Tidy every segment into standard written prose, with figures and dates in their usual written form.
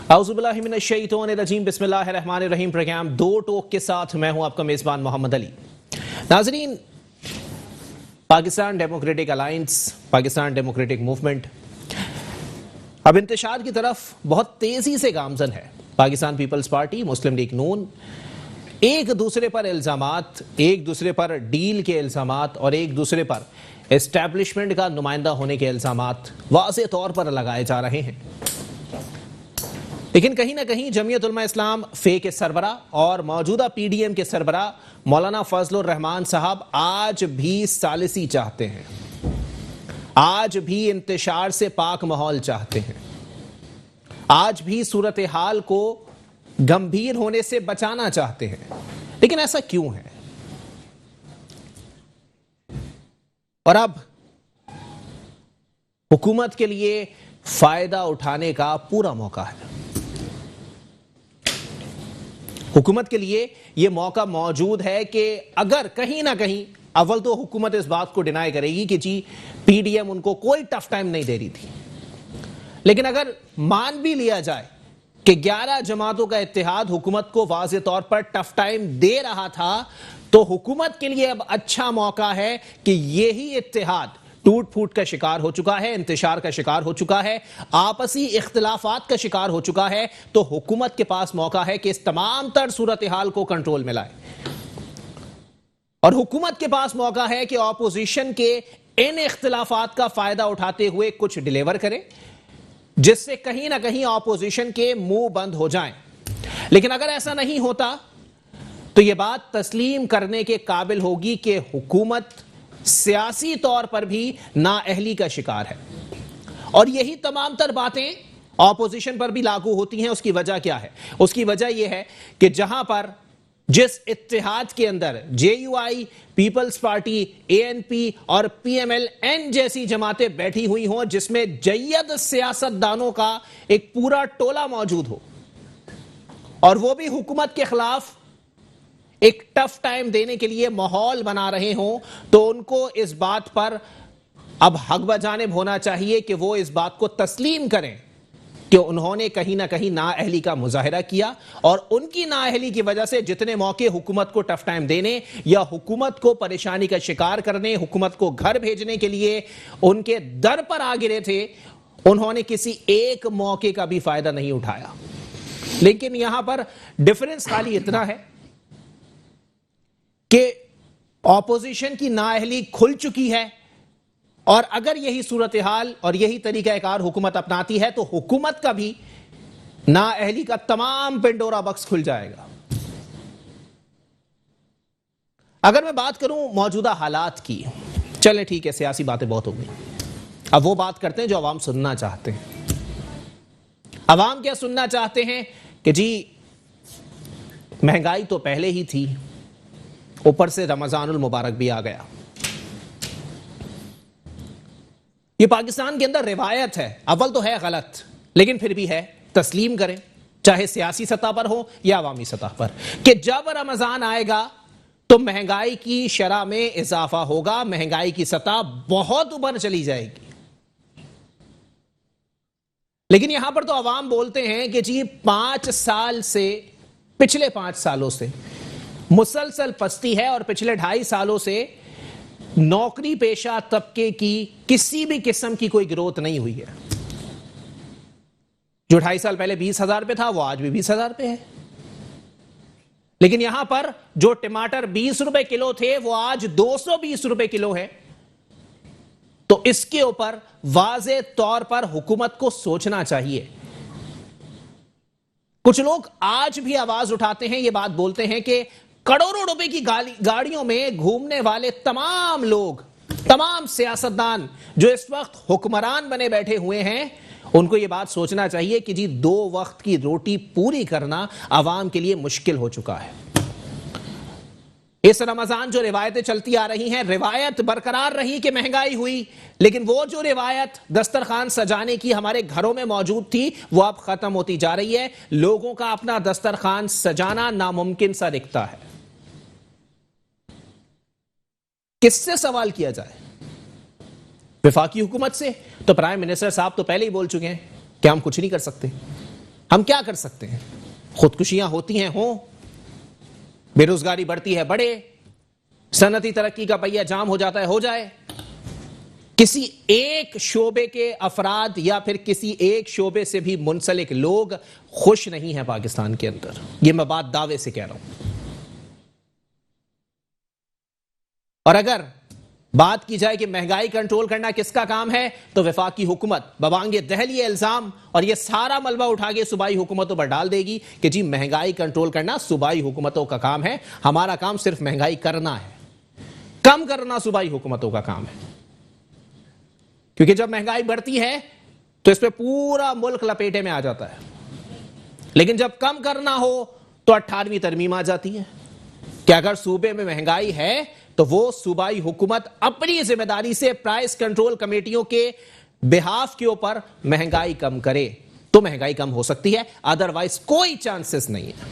اعوذ باللہ من الشیطان الرجیم، بسم اللہ الرحمن الرحیم۔ پروگرام دو ٹوک کے ساتھ میں ہوں آپ کا میزبان محمد علی۔ ناظرین، Pakistan democratic alliance, Pakistan democratic movement اب انتشار کی طرف بہت تیزی سے گامزن ہے۔ پاکستان پیپلز پارٹی، مسلم لیگ نون ایک دوسرے پر الزامات، ایک دوسرے پر ڈیل کے الزامات اور ایک دوسرے پر اسٹیبلشمنٹ کا نمائندہ ہونے کے الزامات واضح طور پر لگائے جا رہے ہیں، لیکن کہیں نہ کہیں جمعیت علماء اسلام فے کے سربراہ اور موجودہ پی ڈی ایم کے سربراہ مولانا فضل الرحمان صاحب آج بھی ثالثی چاہتے ہیں، آج بھی انتشار سے پاک ماحول چاہتے ہیں، آج بھی صورتحال کو گمبھیر ہونے سے بچانا چاہتے ہیں۔ لیکن ایسا کیوں ہے؟ اور اب حکومت کے لیے فائدہ اٹھانے کا پورا موقع ہے۔ حکومت کے لیے یہ موقع موجود ہے کہ اگر کہیں نہ کہیں، اول تو حکومت اس بات کو ڈینائی کرے گی کہ جی پی ڈی ایم ان کو کوئی ٹف ٹائم نہیں دے رہی تھی، لیکن اگر مان بھی لیا جائے کہ 11 جماعتوں کا اتحاد حکومت کو واضح طور پر ٹف ٹائم دے رہا تھا، تو حکومت کے لیے اب اچھا موقع ہے کہ یہی اتحاد ٹوٹ پھوٹ کا شکار ہو چکا ہے، انتشار کا شکار ہو چکا ہے، آپسی اختلافات کا شکار ہو چکا ہے، تو حکومت کے پاس موقع ہے کہ اس تمام تر صورتحال کو کنٹرول میں لائے، اور حکومت کے پاس موقع ہے کہ اپوزیشن کے ان اختلافات کا فائدہ اٹھاتے ہوئے کچھ ڈیلیور کرے جس سے کہیں نہ کہیں اپوزیشن کے منہ بند ہو جائیں۔ لیکن اگر ایسا نہیں ہوتا تو یہ بات تسلیم کرنے کے قابل ہوگی کہ حکومت سیاسی طور پر بھی نااہلی کا شکار ہے، اور یہی تمام تر باتیں اپوزیشن پر بھی لاگو ہوتی ہیں۔ اس کی وجہ کیا ہے؟ اس کی وجہ یہ ہے کہ جہاں پر جس اتحاد کے اندر J U I, Peoples Party, A N P اور پی ایم ایل این جیسی جماعتیں بیٹھی ہوئی ہوں، جس میں جید سیاست دانوں کا ایک پورا ٹولہ موجود ہو، اور وہ بھی حکومت کے خلاف ایک ٹف ٹائم دینے کے لیے ماحول بنا رہے ہوں، تو ان کو اس بات پر اب حق بجانب ہونا چاہیے کہ وہ اس بات کو تسلیم کریں کہ انہوں نے کہیں نہ کہیں نااہلی کا مظاہرہ کیا، اور ان کی نااہلی کی وجہ سے جتنے موقع حکومت کو ٹف ٹائم دینے یا حکومت کو پریشانی کا شکار کرنے، حکومت کو گھر بھیجنے کے لیے ان کے در پر آ گرے تھے، انہوں نے کسی ایک موقع کا بھی فائدہ نہیں اٹھایا۔ لیکن یہاں پر ڈیفرنس خالی اتنا ہے کہ اپوزیشن کی نااہلی کھل چکی ہے، اور اگر یہی صورتحال اور یہی طریقہ کار حکومت اپناتی ہے تو حکومت کا بھی نااہلی کا تمام پنڈورا باکس کھل جائے گا۔ اگر میں بات کروں موجودہ حالات کی، چلیں ٹھیک ہے، سیاسی باتیں بہت ہو گئی، اب وہ بات کرتے ہیں جو عوام سننا چاہتے ہیں۔ عوام کیا سننا چاہتے ہیں؟ کہ جی مہنگائی تو پہلے ہی تھی، اوپر سے رمضان المبارک بھی آ گیا۔ یہ پاکستان کے اندر روایت ہے، اول تو ہے غلط لیکن پھر بھی ہے، تسلیم کریں، چاہے سیاسی سطح پر ہو یا عوامی سطح پر، کہ جب رمضان آئے گا تو مہنگائی کی شرح میں اضافہ ہوگا، مہنگائی کی سطح بہت اوپر چلی جائے گی۔ لیکن یہاں پر تو عوام بولتے ہیں کہ جی 5 سال سے، پچھلے 5 سالوں سے مسلسل پستی ہے، اور پچھلے 2.5 سالوں سے نوکری پیشہ طبقے کی کسی بھی قسم کی کوئی گروتھ نہیں ہوئی ہے۔ جو 2.5 سال پہلے 20,000 پہ تھا وہ آج بھی 20,000 پہ ہے، لیکن یہاں پر جو ٹماٹر 20 روپے کلو تھے وہ آج 220 روپے کلو ہے۔ تو اس کے اوپر واضح طور پر حکومت کو سوچنا چاہیے۔ کچھ لوگ آج بھی آواز اٹھاتے ہیں، یہ بات بولتے ہیں کہ کروڑوں روپے کی گاڑیوں میں گھومنے والے تمام لوگ، تمام سیاستدان جو اس وقت حکمران بنے بیٹھے ہوئے ہیں، ان کو یہ بات سوچنا چاہیے کہ جی 2 وقت کی روٹی پوری کرنا عوام کے لیے مشکل ہو چکا ہے۔ اس رمضان جو روایتیں چلتی آ رہی ہیں، روایت برقرار رہی کہ مہنگائی ہوئی، لیکن وہ جو روایت دسترخوان سجانے کی ہمارے گھروں میں موجود تھی وہ اب ختم ہوتی جا رہی ہے۔ لوگوں کا اپنا دسترخوان سجانا ناممکن سا دکھتا ہے۔ کس سے سوال کیا جائے؟ وفاقی حکومت سے؟ تو پرائم منسٹر صاحب تو پہلے ہی بول چکے ہیں کہ ہم کچھ نہیں کر سکتے۔ ہم کیا کر سکتے ہیں؟ خودکشیاں ہوتی ہیں ہوں، بے روزگاری بڑھتی ہے بڑھے، صنعتی ترقی کا پہیہ جام ہو جاتا ہے ہو جائے، کسی ایک شعبے کے افراد یا پھر کسی ایک شعبے سے بھی منسلک لوگ خوش نہیں ہیں پاکستان کے اندر، یہ میں بات دعوے سے کہہ رہا ہوں۔ اور اگر بات کی جائے کہ مہنگائی کنٹرول کرنا کس کا کام ہے تو وفاقی حکومت ببانگ دہل یہ الزام اور یہ سارا ملبہ اٹھا کے صوبائی حکومتوں پر ڈال دے گی کہ جی مہنگائی کنٹرول کرنا صوبائی حکومتوں کا کام ہے، ہمارا کام صرف مہنگائی کرنا ہے، کم کرنا صوبائی حکومتوں کا کام ہے، کیونکہ جب مہنگائی بڑھتی ہے تو اس پہ پورا ملک لپیٹے میں آ جاتا ہے، لیکن جب کم کرنا ہو تو 18ویں ترمیم آ جاتی ہے کہ اگر صوبے میں مہنگائی ہے تو وہ صوبائی حکومت اپنی ذمہ داری سے پرائس کنٹرول کمیٹیوں کے بہاف کے اوپر مہنگائی کم کرے تو مہنگائی کم ہو سکتی ہے، ادروائز کوئی چانسز نہیں ہے۔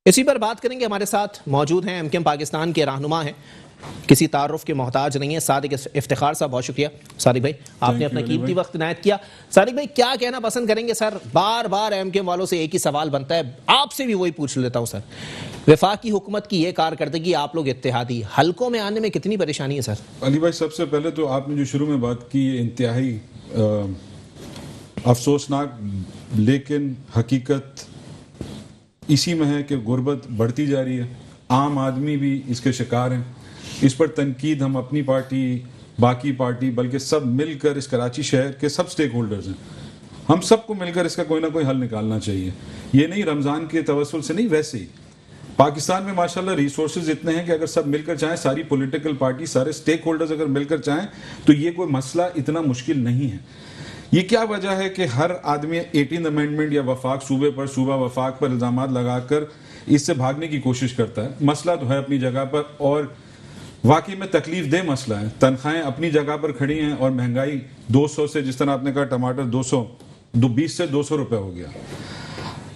اسی پر بات کریں گے، ہمارے ساتھ موجود ہیں ایم کیو ایم پاکستان کے رہنما ہیں، کسی تعارف کے محتاج نہیں ہے، صادق افتخار صاحب، بہت شکریہ صادق بھائی، آپ نے اپنا قیمتی وقت عنایت کیا۔ صادق بھائی کیا کہنا پسند کریں گے؟ سر بار بار ایم کیو ایم والوں سے ایک ہی سوال بنتا ہے، آپ سے بھی وہی پوچھ لیتا ہوں سر، وفاقی حکومت کی یہ کارکردگی، آپ لوگ اتحادی حلقوں میں آنے میں کتنی پریشانی ہے سر؟ علی بھائی سب سے پہلے تو آپ نے جو شروع میں بات کی یہ انتہائی افسوسناک لیکن حقیقت اسی میں ہے کہ غربت بڑھتی جا رہی ہے، عام آدمی بھی اس کے شکار ہیں، اس پر تنقید ہم اپنی پارٹی، باقی پارٹی، بلکہ سب مل کر اس کراچی شہر کے سب سٹیک ہولڈرز ہیں، ہم سب کو مل کر اس کا کوئی نہ کوئی حل نکالنا چاہیے۔ یہ نہیں رمضان کے توسل سے نہیں، ویسے ہی پاکستان میں ماشاءاللہ ریسورسز اتنے ہیں کہ اگر سب مل کر چاہیں، ساری پولیٹیکل پارٹی، سارے سٹیک ہولڈرز اگر مل کر چاہیں تو یہ کوئی مسئلہ اتنا مشکل نہیں ہے۔ یہ کیا وجہ ہے کہ ہر آدمی 18 امینڈمنٹ یا وفاق صوبے پر، صوبہ وفاق پر الزامات لگا کر اس سے بھاگنے کی کوشش کرتا ہے؟ مسئلہ تو ہے اپنی جگہ پر اور واقعی میں تکلیف دہ مسئلہ ہے، تنخواہیں اپنی جگہ پر کھڑی ہیں اور مہنگائی 200 سے، جس طرح آپ نے کہا ٹماٹر 220 سے 200 روپے ہو گیا۔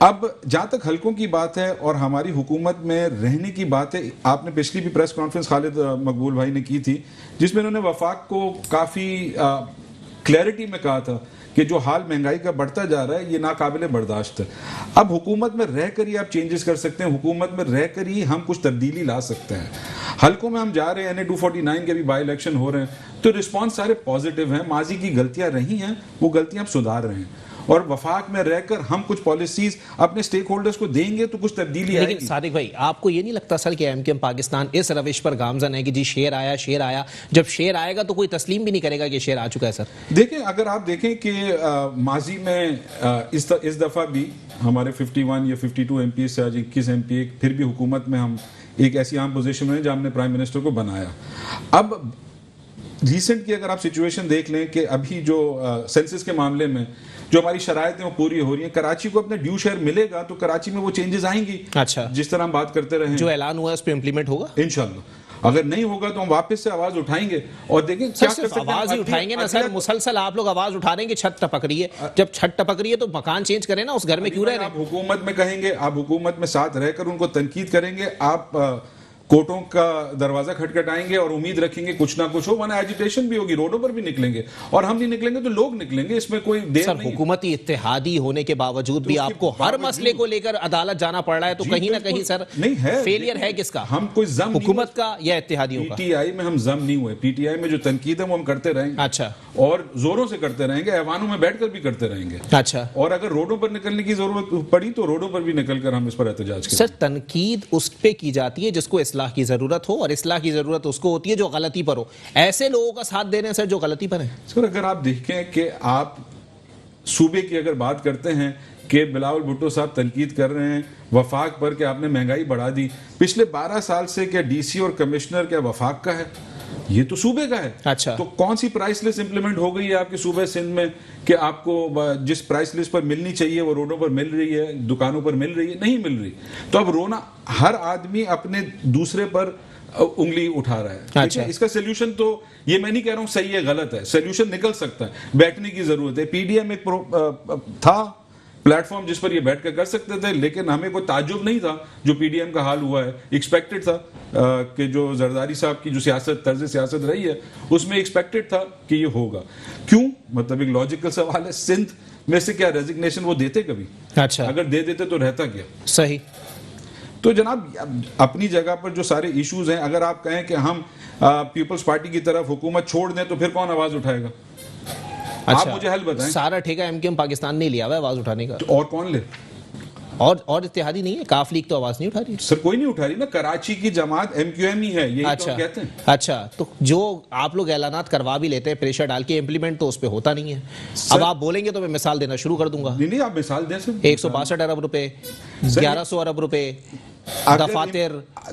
اب جہاں تک حلقوں کی بات ہے اور ہماری حکومت میں رہنے کی بات ہے، آپ نے پچھلی بھی پریس کانفرنس خالد مقبول بھائی نے کی تھی جس میں انہوں نے وفاق کو کافی کلیئرٹی میں کہا تھا کہ جو حال مہنگائی کا بڑھتا جا رہا ہے یہ ناقابل برداشت ہے۔ اب حکومت میں رہ کر ہی آپ چینجز کر سکتے ہیں، حکومت میں رہ کر ہی ہم کچھ تبدیلی لا سکتے ہیں۔ حلقوں میں ہم جا رہے ہیں، NA-249 کے بھی بائی الیکشن ہو رہے ہیں تو رسپانس سارے پازیٹیو ہیں، ماضی کی غلطیاں رہی ہیں وہ غلطیاں ہم سدھار رہے ہیں، اور وفاق میں رہ کر ہم کچھ پالیسیز اپنے سٹیک ہولڈرز کو دیں گے تو کچھ تبدیلی آئے گی۔ لیکن صادق بھائی آپ کو یہ نہیں لگتا سر کہ ایم کیو ایم پاکستان اس روش پر گامزن ہے کہ جی شیر آیا، جب شیر آئے گا تو کوئی تسلیم بھی نہیں کرے گا کہ شیر آ چکا ہے؟ سر دیکھیں، اگر آپ دیکھیں کہ ماضی میں اس دفعہ بھی ہمارے 51 یا 52 ایم پی سے آج 21 ایم پی، پھر بھی حکومت میں ہم ایک ایسی عام پوزیشن میں جہاں ہم نے پرائم منسٹر کو بنایا۔ اب ریسنٹ کی اگر آپ سچویشن دیکھ لیں کہ ابھی جو سینسس کے معاملے میں جو ہماری شرائط ہیں وہ پوری ہو رہی ہیں، کراچی کو اپنا ڈیو شیئر ملے گا تو کراچی میں وہ چینجز آئیں گی۔ اچھا، جس طرح ہم بات کرتے رہے جو اعلان ہوا ہے اس پہ امپلیمنٹ ہوگا انشاءاللہ، اگر نہیں ہوگا تو ہم واپس سے آواز اٹھائیں گے۔ اور دیکھیں کیا کر سکتے ہیں، آواز ہی اٹھائیں گے نا سر، مسلسل آپ لوگ آواز اٹھا رہے ہیں کہ چھت ٹپک رہی ہے، جب چھت ٹپک رہی ہے تو مکان چینج کریں نا، اس گھر میں کیوں رہ رہے ہیں؟ آپ حکومت میں کہیں گے، آپ حکومت میں ساتھ رہ کر ان کو تنقید کریں گے، آپ کوٹوں کا دروازہ کھٹکھٹائیں گے اور امید رکھیں گے کچھ نہ کچھ ہو، ورنہ ایجیٹیشن بھی ہوگی، روڈوں پر بھی نکلیں گے، اور ہم نہیں نکلیں گے تو لوگ نکلیں گے، اس میں کوئی دیر سر نہیں ہے۔ حکومتی اتحادی ہونے کے باوجود بھی آپ کو ہر مسئلے کو لے کر عدالت جانا پڑ رہا ہے تو کہیں نہ کہیں سر فیلئر ہے کس کا؟ ہم کوئی ضم حکومت کا یا اتحادیوں کا؟ پی ٹی آئی میں ہم ضم نہیں ہوئے، پی ٹی آئی میں جو تنقید ہے وہ ہم کرتے رہیں گے، اچھا، اور زوروں سے کرتے رہیں گے، ایوانوں میں بیٹھ کر بھی کرتے رہیں گے، اچھا، اور اگر روڈوں پر نکلنے کی ضرورت پڑی تو روڈوں پر بھی نکل کر ہم اس پر احتجاج کریں۔ سر تنقید اس پہ کی جاتی ہے جس کو اصلاح کی ضرورت ہو، اور اصلاح کی ضرورت اس کو ہوتی ہے جو غلطی پر ہو، ایسے لوگوں کا ساتھ دے رہے ہیں سر جو غلطی پر ہیں۔ سر اگر آپ دیکھیں کہ آپ صوبے کی اگر بات کرتے ہیں کہ بلاول بھٹو صاحب تنقید کر رہے ہیں وفاق پر کہ آپ نے مہنگائی بڑھا دی، پچھلے 12 سال سے کیا ڈی سی اور کمشنر کیا وفاق کا ہے؟ یہ تو صوبے کا ہے۔ اچھا، تو کون سی پرائس لسٹ امپلیمنٹ ہو گئی ہے آپ کے صوبہ سندھ میں کہ آپ کو جس پرائس لسٹ پر ملنی چاہیے وہ روڈوں پر مل رہی ہے، دکانوں پر مل رہی ہے؟ نہیں مل رہی۔ تو اب رونا، ہر آدمی اپنے دوسرے پر انگلی اٹھا رہا ہے۔ اچھا، اس کا سیلیوشن تو یہ میں نہیں کہہ رہا ہوں صحیح ہے غلط ہے، سیلیوشن نکل سکتا ہے، بیٹھنے کی ضرورت ہے۔ پی ڈی ایم ایک تھا پلیٹ فارم جس پر یہ بیٹھ کر کر سکتے تھے, لیکن ہمیں کوئی تعجب نہیں تھا جو پی ڈی ایم کا حال ہوا ہے. ایکسپیکٹڈ تھا کہ جو زرداری صاحب کی جو سیاست, طرز سیاست رہی ہے, اس میں ایکسپیکٹڈ تھا کہ یہ ہوگا. کیوں؟ مطلب ایک لاجیکل سوال ہے, سندھ میں سے کیا ریزگنیشن وہ دیتے کبھی؟ اچھا, اگر دے دیتے تو رہتا کیا؟ صحیح. تو جناب اپنی جگہ پر جو سارے ایشوز ہیں, اگر آپ کہیں کہ ہم پیپلز پارٹی کی طرف حکومت چھوڑ دیں تو پھر کون آواز اٹھائے گا؟ آپ مجھے حل بتائیں. سارا ٹھیکہ ایم کیو ایم پاکستان نے لیا ہوا ہے آواز اٹھانے کا. اور کون لے؟ اور اتحادی نہیں ہے, کاف لیگ تو آواز نہیں اٹھا رہی سر. کوئی نہیں اٹھا رہی نا, کراچی کی جماعت ایم کیو ایم ہی ہے, یہی تو کہتے ہیں. اچھا, تو جو آپ لوگ اعلانات کروا بھی لیتے ہیں پریشر ڈال کے, امپلیمنٹ تو اس پہ ہوتا نہیں ہے. اب آپ بولیں گے تو میں مثال دینا شروع کر دوں گا. نہیں آپ مثال دیں سر. 162 ارب روپے, 1100 ارب روپے, دفاتر,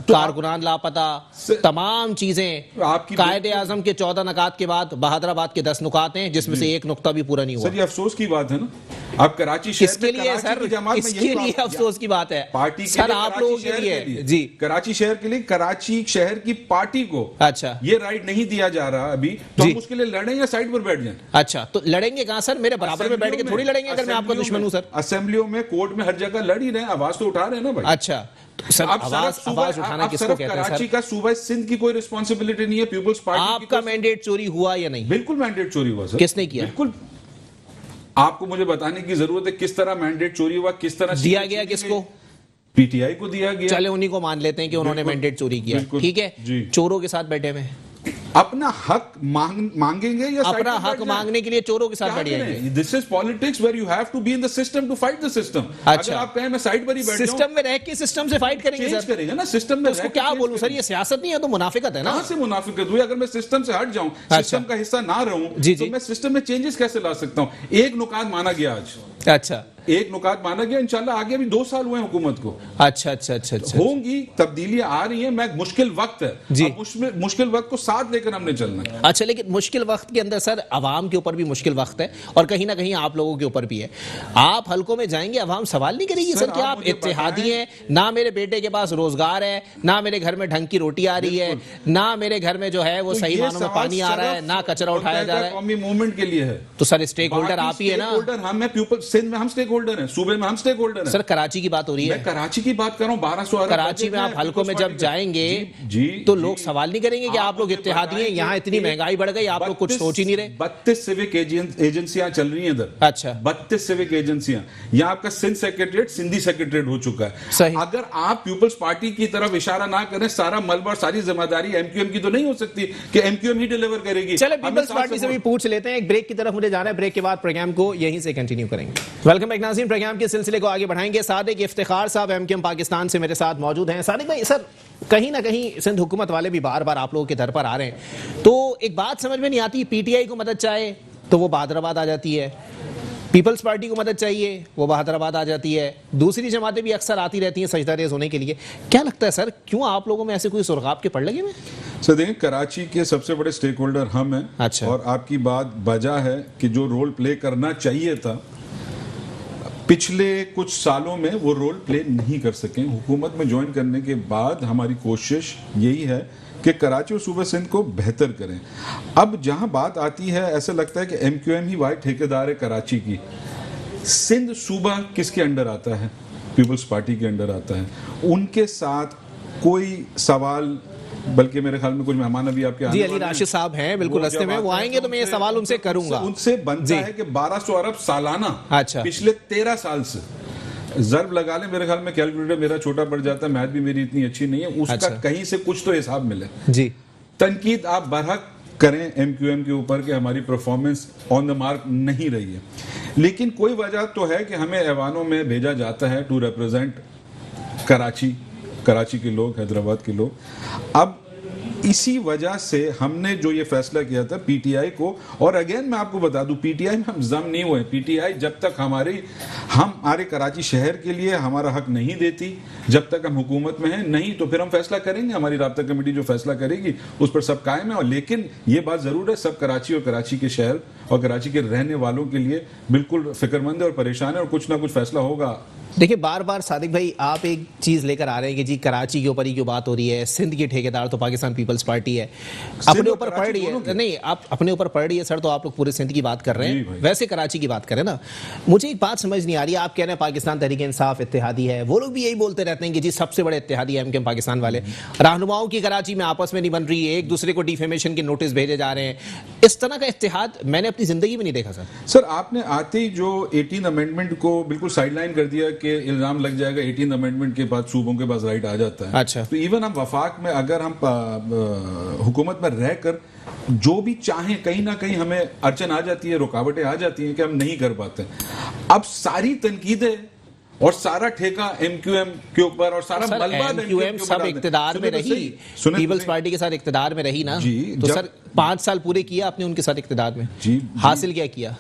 کارکنان لاپتہ, تمام چیزیں. قائد اعظم کے 14 نکات کے بعد بہادر آباد کے 10 نکات ہیں, جس میں سے ایک نقطہ بھی پورا نہیں ہوا. سر یہ افسوس کی بات ہے نا. آپ کراچی شہر کس کے لیے سر, اس کے لیے افسوس کی بات ہے پارٹی سر, آپ لوگوں کے لیے. جی, کراچی شہر کے لیے, کراچی شہر کی پارٹی کو اچھا یہ رائٹ نہیں دیا جا رہا ابھی, تو ہم اس کے لیے لڑیں یا سائڈ پر بیٹھ جائیں؟ اچھا, تو لڑیں گے کہاں سر؟ میرے برابر میں بیٹھ کے تھوڑی لڑیں گے اگر میں آپ کا دشمن ہوں سر. اسمبلیوں میں, کورٹ میں, ہر جگہ لڑ ہی رہے ہیں, آواز تو اٹھا رہے ہیں نا بھائی. اچھا, سر آواز اٹھانا کس کو کہتے ہیں سر؟ کراچی کا صوبہ سندھ کی کوئی رسپانسبلٹی نہیں ہے پیپلز پارٹی کی. آپ کا مینڈیٹ چوری ہوا یا نہیں؟ بالکل مینڈیٹ چوری ہوا سر. کس نے کیا؟ بالکل. آپ کو مجھے بتانے کی ضرورت ہے کس طرح مینڈیٹ چوری ہوا, کس طرح دیا گیا, کس کو؟ پی ٹی آئی کو دیا گیا. چلے انہی کو مان لیتے ہیں کہ انہوں نے مینڈیٹ چوری کیا, ٹھیک ہے. چوروں کے ساتھ بیٹھے ہوئے, اپنا حق مانگیں گے یا اپنا حق مانگنے کے لیے چوروں کے ساتھ بیٹھ جائیں گے؟ This is politics where you have to be in the system to fight the system. اگر آپ کہیں میں سائڈ پر ہی بیٹھ جاؤں, سسٹم میں رہ کے سسٹم سے فائٹ کریں گے سر. کریں گے نا سسٹم میں. اس کو کیا بولوں سر, یہ سیاست نہیں ہے تو منافقت ہے نا. کہاں سے منافقت ہوئی؟ اگر میں سسٹم سے ہٹ جاؤں, سسٹم کا حصہ نہ رہوں, تو میں سسٹم میں چینجز کیسے لا سکتا ہوں؟ ایک نکات مانا گیا آج. اچھا, ایک نکات مانا گیا, انشاءاللہ آگے بھی 2 سال ہوئے ہیں حکومت کو. اچھا اچھا اچھا اچھا, ہوں گی تبدیلیاں آ رہی ہیں, میں مشکل وقت ہے, مشکل وقت کو ساتھ لے کر ہم نے چلنا ہے. اچھا, لیکن مشکل وقت کے اندر سر عوام کے اوپر بھی مشکل وقت ہے, اور کہیں نہ کہیں آپ لوگوں کے اوپر بھی ہے. آپ حلقوں میں جائیں گے, عوام سوال نہیں کرے گی سر کہ آپ اتحادی ہیں, نہ میرے بیٹے کے پاس روزگار ہے, نہ میرے گھر میں ڈھنگ کی روٹی آ رہی ہے, نہ میرے گھر میں جو ہے وہ صحیح معنوں میں پانی آ رہا ہے, نہ کچرا اٹھایا جا رہا ہے. قومی موومنٹ کے لیے ہے تو سر اسٹیک ہولڈر آپ ہی ہے نا. ہم ہیں پیپل, سندھ میں ہم اسٹیک ہولڈر ہیں, صوبے میں ہم اسٹیک ہولڈر ہیں. سر کراچی کی بات ہو رہی ہے, میں کراچی کی بات کر رہا ہوں. 1200 ارب کراچی میں آپ حلقوں میں جب جائیں گے تو لوگ سوال نہیں کریں گے کہ آپ لوگ اتحادی ہیں, یہاں اتنی مہنگائی بڑھ گئی, آپ لوگ کچھ سوچ ہی نہیں رہے. 32 سیوک ایجنسیاں چل رہی ہیں ادھر. اچھا, 32 سیوک ایجنسیاں. یہاں آپ کا سندھ سیکریٹریٹ سندھی سیکریٹریٹ ہو چکا ہے. صحیح. اگر آپ پیپلز پارٹی کی طرف اشارہ نہ کریں, سارا ملبہ, ساری ذمہ داری ایم کیو ایم کی تو نہیں ہو سکتی کہ ایم کیو ایم ہی ڈیلیور کرے گی. چلے پیپلز پارٹی سے بھی پوچھ لیتے ہیں. ایک بریک کی طرف مجھے جانا ہے, بریک کے بعد پروگرام کو یہیں سے کنٹینیو کریں گے. ویلکم بیک ناظرین, پروگرام کے سلسلے کو آگے بڑھائیں گے. صادق افتخار صاحب ایم کیو ایم پاکستان سے میرے ساتھ موجود ہیں. صادق بھائی, سر کہیں نہ کہیں سندھ حکومت والے بھی بار بار آپ لوگوں کے در پر آ رہے ہیں, تو ایک بات سمجھ میں نہیں آتی, پی ٹی آئی کو مدد چاہے تو وہ بہادر آباد آ جاتی ہے, پیپلز پارٹی کو مدد چاہیے وہ بہادر آباد آ جاتی ہے, دوسری جماعتیں بھی اکثر آتی رہتی ہیں سجدہ ریز ہونے کے لیے. کیا لگتا ہے سر, کیوں آپ لوگوں میں ایسے کوئی سرغاب کے پڑ لگے ہوئے؟ سر دیکھیں, کراچی کے سب سے بڑے سٹیک ہولڈر ہم ہیں. اچھا, اور آپ کی بات بجا ہے کہ جو رول پلے کرنا چاہیے تھا پچھلے کچھ سالوں میں وہ رول پلے نہیں کر سکیں. حکومت میں جوائن کرنے کے بعد ہماری کوشش یہی ہے کہ کراچی اور صوبہ سندھ کو بہتر کریں. اب جہاں بات آتی ہے, ایسا لگتا ہے کہ ایم کیو ایم ہی واحد ٹھیکیدار ہے کراچی کی. سندھ صوبہ کس کے انڈر آتا ہے؟ پیپلز پارٹی کے انڈر آتا ہے. ان کے ساتھ کوئی سوال, بلکہ میرے خیال میں کچھ مہمان ابھی آپ کے جی علی راشد صاحب ہیں بالکل رستے میں, وہ آئیں گے تو میں یہ سوال ان سے کروں گا. ان سے بنتا ہے کہ 1200 ارب سالانہ پچھلے 13 سال سے, ضرب لگا لیں, میرے خیال میں کیلکولیٹر میرا چھوٹا پڑ جاتا ہے, میتھ بھی میری اتنی اچھی نہیں ہے, اس کا کہیں سے کچھ تو حساب ملے. جی, تنقید آپ برحق کریں ایم کیو ایم کے اوپر کہ ہماری پرفارمنس آن دا مارک نہیں رہی ہے, لیکن کوئی وجہ تو ہے کہ ہمیں ایوانوں میں بھیجا جاتا ہے ٹو ریپرزینٹ کراچی کے لوگ, حیدرآباد کے لوگ. اب اسی وجہ سے ہم نے جو یہ فیصلہ کیا تھا پی ٹی آئی کو, اور اگین میں آپ کو بتا دوں پی ٹی آئی میں ہم ضم نہیں ہوئے. پی ٹی آئی جب تک ہمارے کراچی شہر کے لیے ہمارا حق نہیں دیتی, جب تک ہم حکومت میں ہیں نہیں, تو پھر ہم فیصلہ کریں گے. ہماری رابطہ کمیٹی جو فیصلہ کرے گی اس پر سب قائم ہے. اور لیکن یہ بات ضرور ہے, سب کراچی اور کراچی کے شہر اور کراچی کے رہنے والوں کے لیے بالکل فکر مند ہے اور پریشان ہے, اور کچھ نہ کچھ فیصلہ ہوگا دیکھیے بار بار صادق بھائی آپ ایک چیز لے کر آ رہے ہیں کہ جی کراچی کے اوپر ہی کیوں بات ہو رہی ہے, سندھ کے ٹھیکیدار تو پاکستان پیپلز پارٹی ہے, اپنے اوپر پڑ رہی ہے, نہیں آپ اپنے اوپر پڑ رہی ہے سر, تو آپ لوگ پورے سندھ کی بات کر رہے ہیں, ویسے کراچی کی بات کریں نا. مجھے ایک بات سمجھ نہیں آ رہی ہے, آپ کہہ رہے ہیں پاکستان تحریک انصاف اتحادی ہے, وہ لوگ بھی یہی بولتے رہتے ہیں کہ جی سب سے بڑے اتحادی ایم کے پاکستان والے, رہنماؤں کی کراچی میں آپس میں نہیں بن رہی ہے, ایک دوسرے کو ڈیفیمیشن کے نوٹس بھیجے جا رہے ہیں, اس طرح کا اتحاد میں نے اپنی زندگی میں نہیں دیکھا سر. سر آپ نے آتے ہی جو 18 امینڈمنٹ کو بالکل سائڈ لائن کر دیا کہ الزام لگ جائے گا 18 امینڈمنٹ کے بعد صوبوں کے پاس رائٹ آ جاتا ہے. اچھا, تو ایون ہم وفاق میں اگر ہم حکومت میں رہ کر جو بھی چاہیں کہیں نہ کہیں ہمیں اڑچن آ جاتی ہے, رکاوٹیں آ جاتی ہیں کہ ہم نہیں کر پاتے. اب ساری تنقیدیں اور سارا ٹھیکہ ایم کیو ایم کے اوپر اور سارا ملبہ ایم کیو ایم سب اقتدار میں رہی, پیپلز پارٹی کے ساتھ اقتدار میں رہی نا, تو سر 5 سال پورے کیا آپ نے ان کے ساتھ اقتدار میں, حاصل کیا کیا؟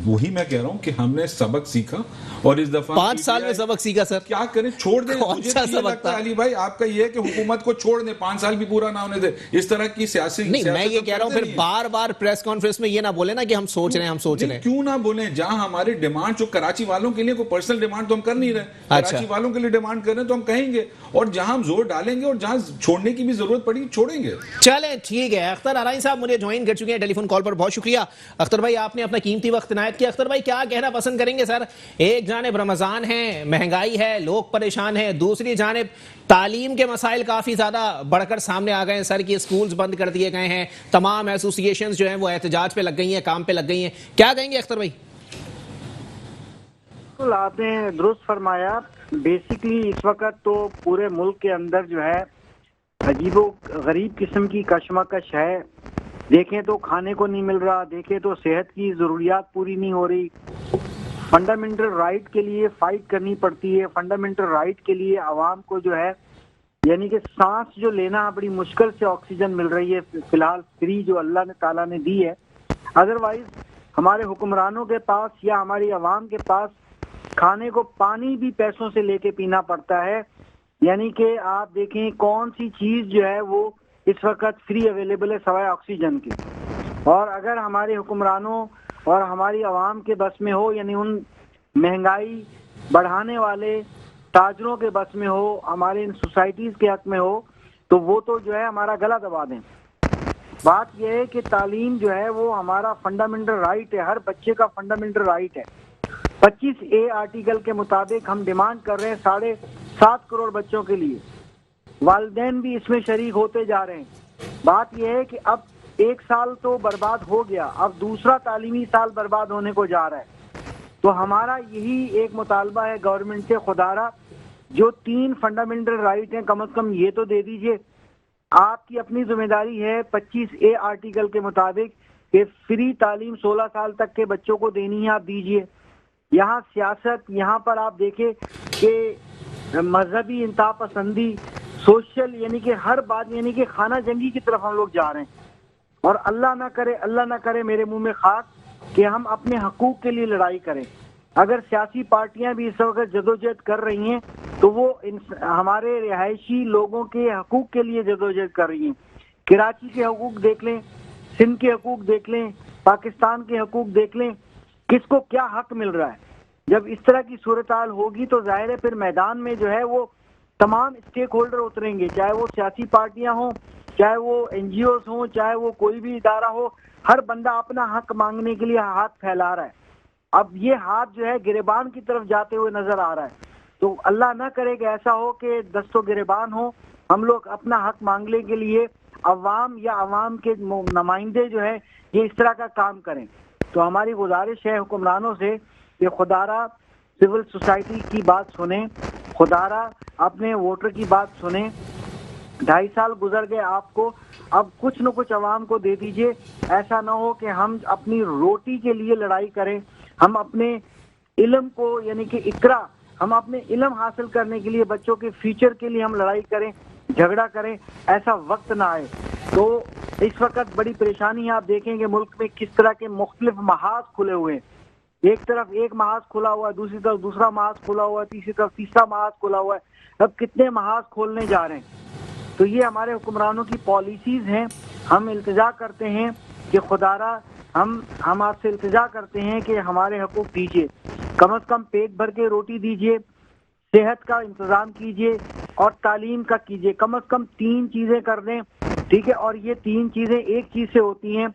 وہی میں کہہ رہا ہوں کہ ہم نے سبق سیکھا, اور اس دفعہ 5 سال میں سبق سیکھا سر, کیا کریں, چھوڑ دیں. مجھے یہ لگتا ہے علی بھائی آپ کا یہ ہے کہ حکومت کو چھوڑ دیں, 5 سال بھی پورا نہ ہونے دیں, اس طرح کی سیاسی نہیں. میں یہ کہہ رہا ہوں پھر بار بار پریس کانفرنس میں یہ نہ بولے نا کہ ہم سوچ رہے ہیں, ہم سوچ رہے ہیں. کیوں نہ بولیں, جہاں ہماری ڈیمانڈ جو کراچی والوں کے لیے کوئی پرسنل ڈیمانڈ تو ہم کر نہیں رہے, کراچی والوں کے لیے ڈیمانڈ کر رہے ہیں تو ہم کہیں گے, اور جہاں ہم زور ڈالیں گے اور جہاں چھوڑنے کی بھی ضرورت پڑی چھوڑیں گے. چلیں ٹھیک ہے. اختر ارائیں صاحب مجھے جوائن کر چکے ہیں ٹیلی فون کال پر, بہت شکریہ اختر بھائی, آپ نے اپنا قیمتی وقت عنایت کیا. اختر بھائی کیا کہنا پسند کریں گے سر؟ ایک جانب رمضان ہے, مہنگائی ہے, لوگ پریشان ہیں, دوسری جانب تعلیم کے مسائل کافی زیادہ بڑھ کر سامنے آ گئے ہیں سر, کی اسکولز بند کر دیے گئے ہیں, تمام ایسوسیشنز جو ہیں وہ احتجاج پہ لگ گئی ہیں, کام پہ لگ گئی ہیں, کیا کہیں گے اختر بھائی؟ آپ نے درست فرمایا. بیسیکلی اس وقت تو پورے ملک کے اندر جو ہے عجیب و غریب قسم کی کشمکش ہے. دیکھیں تو کھانے کو نہیں مل رہا, دیکھیں تو صحت کی ضروریات پوری نہیں ہو رہی, فنڈامنٹل رائٹ کے لیے فائٹ کرنی پڑتی ہے, فنڈامنٹل رائٹ کے لیے عوام کو جو ہے یعنی کہ سانس جو لینا بڑی مشکل سے آکسیجن مل رہی ہے فی الحال فری جو اللہ نے تعالیٰ نے دی ہے. ادروائز ہمارے حکمرانوں کے پاس یا ہماری عوام کے پاس کھانے کو پانی بھی پیسوں سے لے کے پینا پڑتا ہے. یعنی کہ آپ دیکھیں کون سی چیز جو ہے وہ اس وقت فری اویلیبل ہے سوائے آکسیجن کے, اور اگر ہمارے حکمرانوں اور ہماری عوام کے بس میں ہو, یعنی ان مہنگائی بڑھانے والے تاجروں کے بس میں ہو, ہمارے ان سوسائٹیز کے حق میں ہو, تو وہ تو جو ہے ہمارا گلا دبا دیں. بات یہ ہے کہ تعلیم جو ہے وہ ہمارا فنڈامنٹل رائٹ ہے, ہر بچے کا فنڈامنٹل رائٹ ہے. 25A آرٹیکل کے مطابق ہم ڈیمانڈ کر رہے ہیں 7.5 کروڑ بچوں کے لیے, والدین بھی اس میں شریک ہوتے جا رہے ہیں. بات یہ ہے کہ اب 1 سال تو برباد ہو گیا, اب دوسرا تعلیمی سال برباد ہونے کو جا رہا ہے. تو ہمارا یہی ایک مطالبہ ہے گورنمنٹ سے, خدارا جو 3 فنڈامنٹل رائٹ ہیں کم از کم یہ تو دے دیجئے. آپ کی اپنی ذمہ داری ہے 25A آرٹیکل کے مطابق کہ فری تعلیم 16 سال تک کے بچوں کو دینی ہے, آپ دیجئے. یہاں سیاست, یہاں پر آپ دیکھیں کہ مذہبی انتہا پسندی, سوشل یعنی کہ ہر بات یعنی کہ خانہ جنگی کی طرف ہم لوگ جا رہے ہیں. اور اللہ نہ کرے میرے منہ میں خاک کہ ہم اپنے حقوق کے لیے لڑائی کریں. اگر سیاسی پارٹیاں بھی اس وقت جدوجہد کر رہی ہیں تو وہ ہمارے رہائشی لوگوں کے حقوق کے لیے جدوجہد کر رہی ہیں. کراچی کے حقوق دیکھ لیں, سندھ کے حقوق دیکھ لیں, پاکستان کے حقوق دیکھ لیں, کس کو کیا حق مل رہا ہے. جب اس طرح کی صورتحال ہوگی تو ظاہر ہے پھر میدان میں جو ہے وہ تمام اسٹیک ہولڈر اتریں گے, چاہے وہ سیاسی پارٹیاں ہوں, چاہے وہ NGOs ہوں, چاہے وہ کوئی بھی ادارہ ہو. ہر بندہ اپنا حق مانگنے کے لیے ہاتھ پھیلا رہا ہے. اب یہ ہاتھ جو ہے گریبان کی طرف جاتے ہوئے نظر آ رہا ہے. تو اللہ نہ کرے کہ ایسا ہو کہ دست و گریبان ہو, ہم لوگ اپنا حق مانگنے کے لیے عوام یا عوام کے نمائندے جو ہے یہ اس طرح کا کام کریں. تو ہماری گزارش ہے حکمرانوں سے کہ خدارا سول سوسائٹی کی بات سنیں, خدارا اپنے ووٹر کی بات سنیں. 2.5 سال گزر گئے آپ کو, اب کچھ نہ کچھ عوام کو دے دیجئے. ایسا نہ ہو کہ ہم اپنی روٹی کے لیے لڑائی کریں, ہم اپنے علم کو یعنی کہ اقرا, ہم اپنے علم حاصل کرنے کے لیے بچوں کے فیوچر کے لیے ہم لڑائی کریں, جھگڑا کریں. ایسا وقت نہ آئے. تو اس وقت بڑی پریشانی ہے. آپ دیکھیں کہ ملک میں کس طرح کے مختلف محاذ کھلے ہوئے ہیں. ایک طرف ایک محاذ کھلا ہوا ہے, دوسری طرف دوسرا محاذ کھلا ہوا ہے, تیسری طرف تیسرا محاذ کھلا ہوا ہے. اب کتنے محاذ کھولنے جا رہے ہیں. تو یہ ہمارے حکمرانوں کی پالیسیز ہیں. ہم التجا کرتے ہیں کہ خدارا ہم آپ سے التجا کرتے ہیں کہ ہمارے حقوق دیجیے, کم از کم پیٹ بھر کے روٹی دیجیے, صحت کا انتظام کیجیے اور تعلیم کا کیجیے. کم از کم 3 چیزیں کر دیں, ٹھیک ہے. اور یہ 3 چیزیں ایک چیز سے ہوتی ہیں,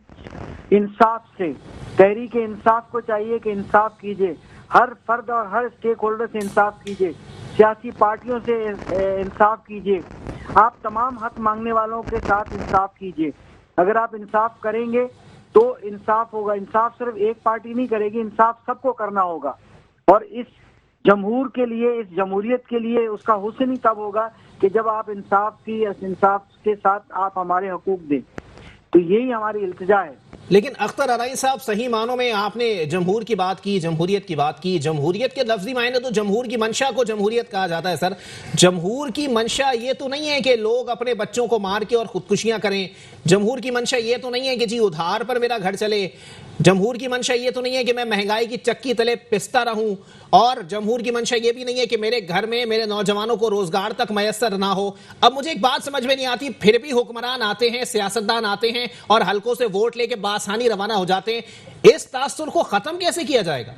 انصاف سے. تحریک انصاف کو چاہیے کہ انصاف کیجیے, ہر فرد اور ہر اسٹیک ہولڈر سے انصاف کیجیے, سیاسی پارٹیوں سے انصاف کیجیے, آپ تمام حق مانگنے والوں کے ساتھ انصاف کیجیے. اگر آپ انصاف کریں گے تو انصاف ہوگا. انصاف صرف ایک پارٹی نہیں کرے گی, انصاف سب کو کرنا ہوگا. اور اس جمہور کے لیے, اس جمہوریت کے لیے اس کا حسن ہی تب ہوگا کہ جب آپ انصاف کے ساتھ آپ ہمارے حقوق دیں. تو یہی ہماری التجا ہے. لیکن اختر ارائیں صاحب, صحیح معنوں میں آپ نے جمہور کی بات کی, جمہوریت کی بات کی. جمہوریت کے لفظی معنی تو جمہور کی منشا کو جمہوریت کہا جاتا ہے سر. جمہور کی منشا یہ تو نہیں ہے کہ لوگ اپنے بچوں کو مار کے اور خودکشیاں کریں. جمہور کی منشا یہ تو نہیں ہے کہ جی ادھار پر میرا گھر چلے. جمہور کی منشا یہ تو نہیں ہے کہ میں مہنگائی کی چکی تلے پستا رہوں. اور جمہور کی منشا یہ بھی نہیں ہے کہ میرے گھر میں میرے نوجوانوں کو روزگار تک میسر نہ ہو. اب مجھے ایک بات سمجھ میں نہیں آتی, پھر بھی حکمران آتے ہیں, سیاستدان آتے ہیں اور حلقوں سے ووٹ لے کے بآسانی روانہ ہو جاتے ہیں. اس تاثر کو ختم کیسے کیا جائے گا؟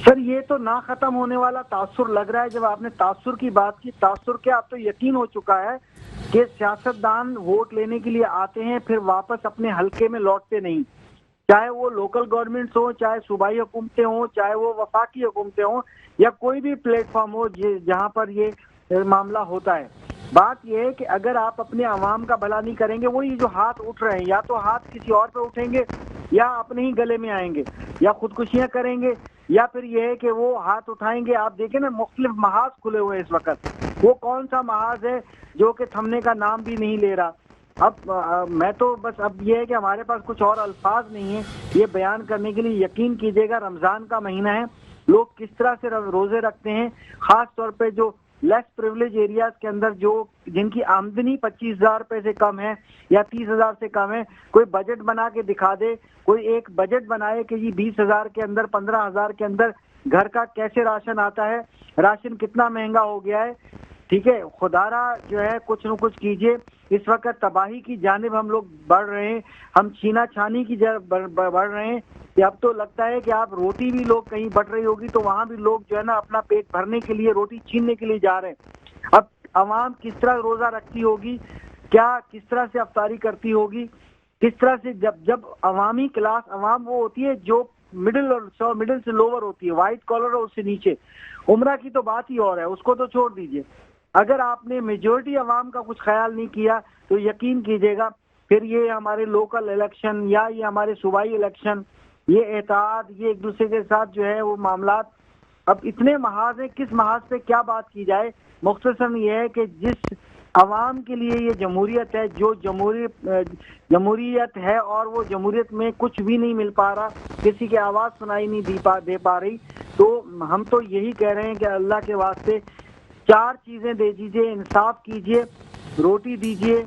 سر یہ تو نہ ختم ہونے والا تاثر لگ رہا ہے. جب آپ نے تاثر کی بات کی, تاثر کیا, اب تو یقین ہو چکا ہے کہ سیاستدان ووٹ لینے کے لیے آتے ہیں, پھر واپس اپنے حلقے میں لوٹتے نہیں. چاہے وہ لوکل گورنمنٹس ہوں, چاہے صوبائی حکومتیں ہوں, چاہے وہ وفاقی حکومتیں ہوں, یا کوئی بھی پلیٹ فارم ہو جہاں پر یہ معاملہ ہوتا ہے. بات یہ ہے کہ اگر آپ اپنے عوام کا بھلا نہیں کریں گے, وہی جو ہاتھ اٹھ رہے ہیں, یا تو ہاتھ کسی اور پہ اٹھیں گے, یا اپنے ہی گلے میں آئیں گے, یا خودکشیاں کریں گے, یا پھر یہ ہے کہ وہ ہاتھ اٹھائیں گے. آپ دیکھیں نا, مختلف محاذ کھلے ہوئے اس وقت. وہ کون سا محاذ ہے جو کہ تھمنے کا نام بھی نہیں لے رہا؟ اب میں تو بس اب یہ ہے کہ ہمارے پاس کچھ اور الفاظ نہیں ہیں یہ بیان کرنے کے لیے. یقین کیجیے گا, رمضان کا مہینہ ہے, لوگ کس طرح سے روزے رکھتے ہیں, خاص طور پہ جو لیس پریولیج ایریاز کے اندر, جن کی آمدنی 25,000 روپے سے کم ہے یا 30,000 سے کم ہے. کوئی بجٹ بنا کے دکھا دے, کوئی ایک بجٹ بنائے کہ جی 20,000 کے اندر, 15,000 کے اندر گھر کا کیسے راشن آتا ہے, راشن کتنا مہنگا ہو گیا ہے. ٹھیک ہے, خدارا جو ہے کچھ نہ کچھ کیجیے. اس وقت تباہی کی جانب ہم لوگ بڑھ رہے ہیں, ہم چھینا چھانی کی جانب بڑھ رہے ہیں. کہ اب تو لگتا ہے کہ آپ روٹی بھی لوگ کہیں بٹ رہی ہوگی تو وہاں بھی لوگ جو ہے نا اپنا پیٹ بھرنے کے لیے روٹی چھیننے کے لیے جا رہے ہیں. اب عوام کس طرح روزہ رکھتی ہوگی, کیا کس طرح سے افطاری کرتی ہوگی, کس طرح سے جب عوامی کلاس, عوام وہ ہوتی ہے جو مڈل سے لوور ہوتی ہے, وائٹ کالر اور اس سے نیچے. عمرہ کی تو بات ہی اور ہے, اس کو تو چھوڑ دیجئے. اگر آپ نے میجورٹی عوام کا کچھ خیال نہیں کیا تو یقین کیجیے گا پھر یہ ہمارے لوکل الیکشن یا یہ ہمارے صوبائی الیکشن, یہ احتیاط, یہ ایک دوسرے کے ساتھ جو ہے وہ معاملات, اب اتنے محاذ ہیں, کس محاذ پہ کیا بات کی جائے. مختصراً یہ ہے کہ جس عوام کے لیے یہ جمہوریت ہے, جو جمہوریت ہے, اور وہ جمہوریت میں کچھ بھی نہیں مل پا رہا, کسی کی آواز سنائی نہیں دے پا رہی, تو ہم تو یہی کہہ رہے ہیں کہ اللہ کے واسطے 4 چیزیں دے دیجئے. انصاف کیجئے, روٹی دیجئے,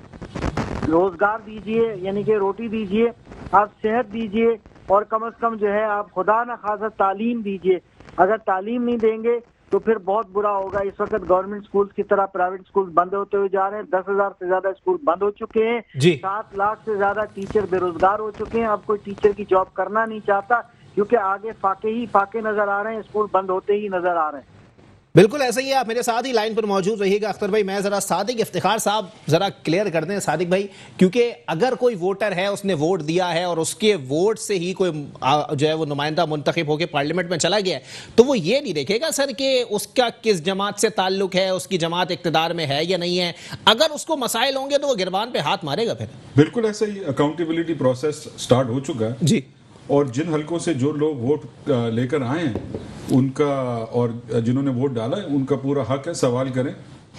روزگار دیجئے یعنی کہ روٹی دیجئے, آپ صحت دیجئے, اور کم از کم جو ہے آپ خدا نخواستہ تعلیم دیجئے. اگر تعلیم نہیں دیں گے تو پھر بہت برا ہوگا. اس وقت گورنمنٹ سکولز کی طرح پرائیویٹ سکولز بند ہوتے ہوئے جا رہے ہیں. 10,000 سے زیادہ اسکول بند ہو چکے ہیں, 7 لاکھ سے زیادہ ٹیچر بے روزگار ہو چکے ہیں. اب کوئی ٹیچر کی جاب کرنا نہیں چاہتا کیونکہ آگے فاقے نظر آ رہے ہیں, اسکول بند ہوتے ہی نظر آ رہے ہیں. بالکل ایسا ہی ہے. آپ میرے ساتھ ہی لائن پر موجود رہیے گا اختر بھائی. میں ذرا صادق افتخار صاحب ذرا کلیئر کر دیں صادق بھائی, کیونکہ اگر کوئی ووٹر ہے, اس نے ووٹ دیا ہے اور اس کے ووٹ سے ہی کوئی جو ہے وہ نمائندہ منتخب ہو کے پارلیمنٹ میں چلا گیا ہے, تو وہ یہ نہیں دیکھے گا سر کہ اس کا کس جماعت سے تعلق ہے, اس کی جماعت اقتدار میں ہے یا نہیں ہے. اگر اس کو مسائل ہوں گے تو وہ گربان پہ ہاتھ مارے گا. پھر بالکل ایسا ہی اکاؤنٹیبلٹی پروسیس سٹارٹ ہو چکا ہے جی, اور جن حلقوں سے جو لوگ ووٹ لے کر آئے ہیں ان کا, اور جنہوں نے ووٹ ڈالا ہے, ان کا پورا حق ہے سوال کریں,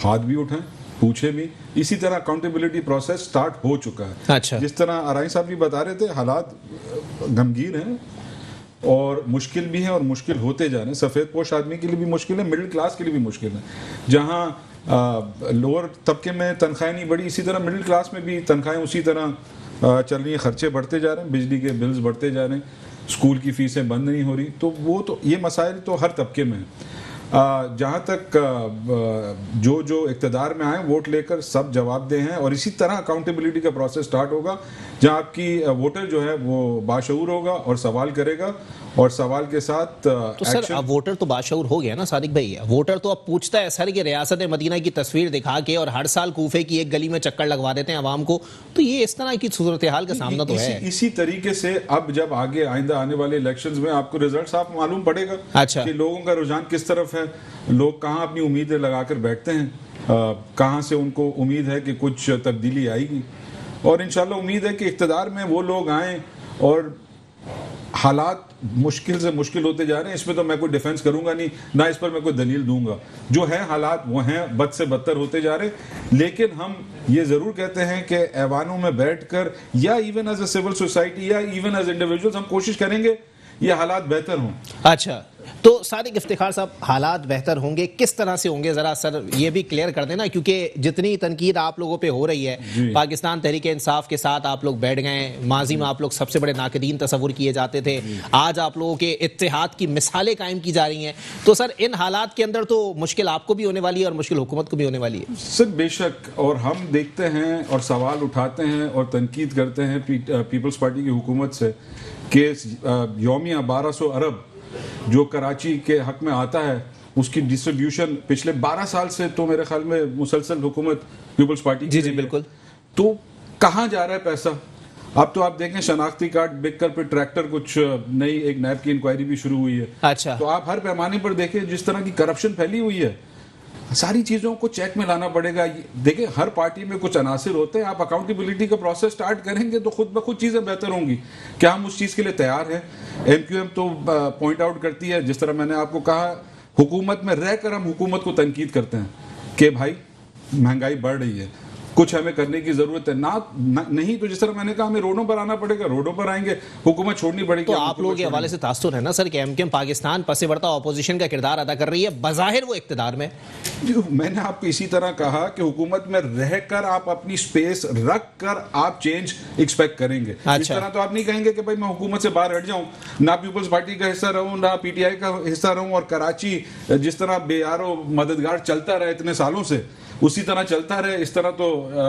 ہاتھ بھی اٹھائیں, پوچھیں بھی. اسی طرح اکاؤنٹیبلٹی پروسیس سٹارٹ ہو چکا ہے. اچھا, جس طرح ارائیں صاحب بھی بتا رہے تھے, حالات غمگین ہیں اور مشکل بھی ہیں اور مشکل ہوتے جا رہے ہیں. سفید پوش آدمی کے لیے بھی مشکل ہے, مڈل کلاس کے لیے بھی مشکل ہے. جہاں لوور طبقے میں تنخواہیں نہیں بڑھی, اسی طرح مڈل کلاس میں بھی تنخواہیں اسی طرح چل رہی ہیں. خرچے بڑھتے جا رہے ہیں, بجلی کے بلز بڑھتے جا رہے ہیں, اسکول کی فیسیں بند نہیں ہو رہی. تو وہ تو یہ مسائل تو ہر طبقے میں ہیں. جہاں تک جو اقتدار میں آئے ووٹ لے کر سب جواب دہ ہیں, اور اسی طرح اکاؤنٹیبلٹی کا پروسیس سٹارٹ ہوگا جہاں آپ کی ووٹر جو ہے وہ باشعور ہوگا اور سوال کرے گا اور سوال کے ساتھ تو سر اب ووٹر تو باشعور ہو گیا نا صادق بھائی، ووٹر تو اب پوچھتا ہے سر کہ ریاست مدینہ کی تصویر دکھا کے اور ہر سال کوفے کی ایک گلی میں چکر لگوا دیتے ہیں عوام کو، تو یہ اس طرح کی صورتحال کا سامنا تو ہے. اسی طریقے سے اب جب آگے آئندہ آنے والے الیکشنز میں آپ کو رزلٹ صاف معلوم پڑے گا اچھا کہ لوگوں کا رجحان کس طرف ہے، لوگ کہاں اپنی امیدیں لگا کر بیٹھتے ہیں، کہاں سے ان کو امید ہے کہ کچھ تبدیلی آئے گی. اور انشاءاللہ امید ہے کہ اقتدار میں وہ لوگ آئیں. اور حالات مشکل سے مشکل ہوتے جا رہے ہیں، اس میں تو میں کوئی ڈیفنس کروں گا نہیں، نہ اس پر میں کوئی دلیل دوں گا. جو ہے حالات وہ ہیں، بد سے بدتر ہوتے جا رہے ہیں. لیکن ہم یہ ضرور کہتے ہیں کہ ایوانوں میں بیٹھ کر یا even as a civil society یا ایون ایز انڈیویجولز ہم کوشش کریں گے یہ حالات بہتر ہوں. اچھا تو صادق افتخار صاحب، حالات بہتر ہوں گے کس طرح سے ہوں گے، ذرا سر یہ بھی کلیئر کر دینا، کیونکہ جتنی تنقید آپ لوگوں پہ ہو رہی ہے پاکستان تحریک انصاف کے ساتھ آپ لوگ بیٹھ گئے، ماضی میں آپ لوگ سب سے بڑے ناقدین تصور کیے جاتے تھے، آج آپ لوگوں کے اتحاد کی مثالیں قائم کی جا رہی ہیں، تو سر ان حالات کے اندر تو مشکل آپ کو بھی ہونے والی ہے اور مشکل حکومت کو بھی ہونے والی ہے. سر بے شک، اور ہم دیکھتے ہیں اور سوال اٹھاتے ہیں اور تنقید کرتے ہیں پیپلز پارٹی کی حکومت سے کہ یومیہ 1200 ارب جو کراچی کے حق میں آتا ہے اس کی ڈسٹریبیوشن پچھلے 12 سال سے تو میرے خیال میں مسلسل حکومت پیپلز پارٹی کی جی بالکل. تو کہاں جا رہا ہے پیسہ؟ اب تو آپ دیکھیں شناختی کارڈ بک کر پھر ٹریکٹر کچھ نئی ایک نیب کی انکوائری بھی شروع ہوئی ہے. اچھا تو آپ ہر پیمانے پر دیکھیں جس طرح کی کرپشن پھیلی ہوئی ہے، ساری چیزوں کو چیک میں لانا پڑے گا. دیکھیں ہر پارٹی میں کچھ عناصر ہوتے ہیں، آپ اکاؤنٹیبلٹی کا پروسیس سٹارٹ کریں گے تو خود بخود چیزیں بہتر ہوں گی. کیا ہم اس چیز کے لیے تیار ہیں؟ ایم کیو ایم تو پوائنٹ آؤٹ کرتی ہے، جس طرح میں نے آپ کو کہا، حکومت میں رہ کر ہم حکومت کو تنقید کرتے ہیں کہ بھائی مہنگائی بڑھ رہی ہے، کچھ ہمیں کرنے کی ضرورت ہے. نہیں تو جس طرح میں نے کہا ہمیں روڈوں پر آنا پڑے گا، روڈوں پر آئیں گے، حکومت چھوڑنی پڑے گی. تو آپ لوگوں کے حوالے سے تاثر ہے نا سر کہ ایم کیو ایم پاکستان پس بڑھتا اپوزیشن کا کردار ادا کر رہی ہے، بظاہر وہ اقتدار میں. میں نے آپ کو اسی طرح کہا کہ حکومت میں رہ کر آپ اپنی سپیس رکھ کر آپ چینج ایکسپیکٹ کریں گے. اس طرح تو آپ نہیں کہیں گے کہ بھائی میں حکومت سے باہر ہٹ جاؤں، نہ پیپلز پارٹی کا حصہ رہوں نہ پی ٹی آئی کا حصہ رہوں، اور کراچی جس طرح بے یار و مددگار چلتا رہے اتنے سالوں سے اسی طرح چلتا رہے، اس طرح تو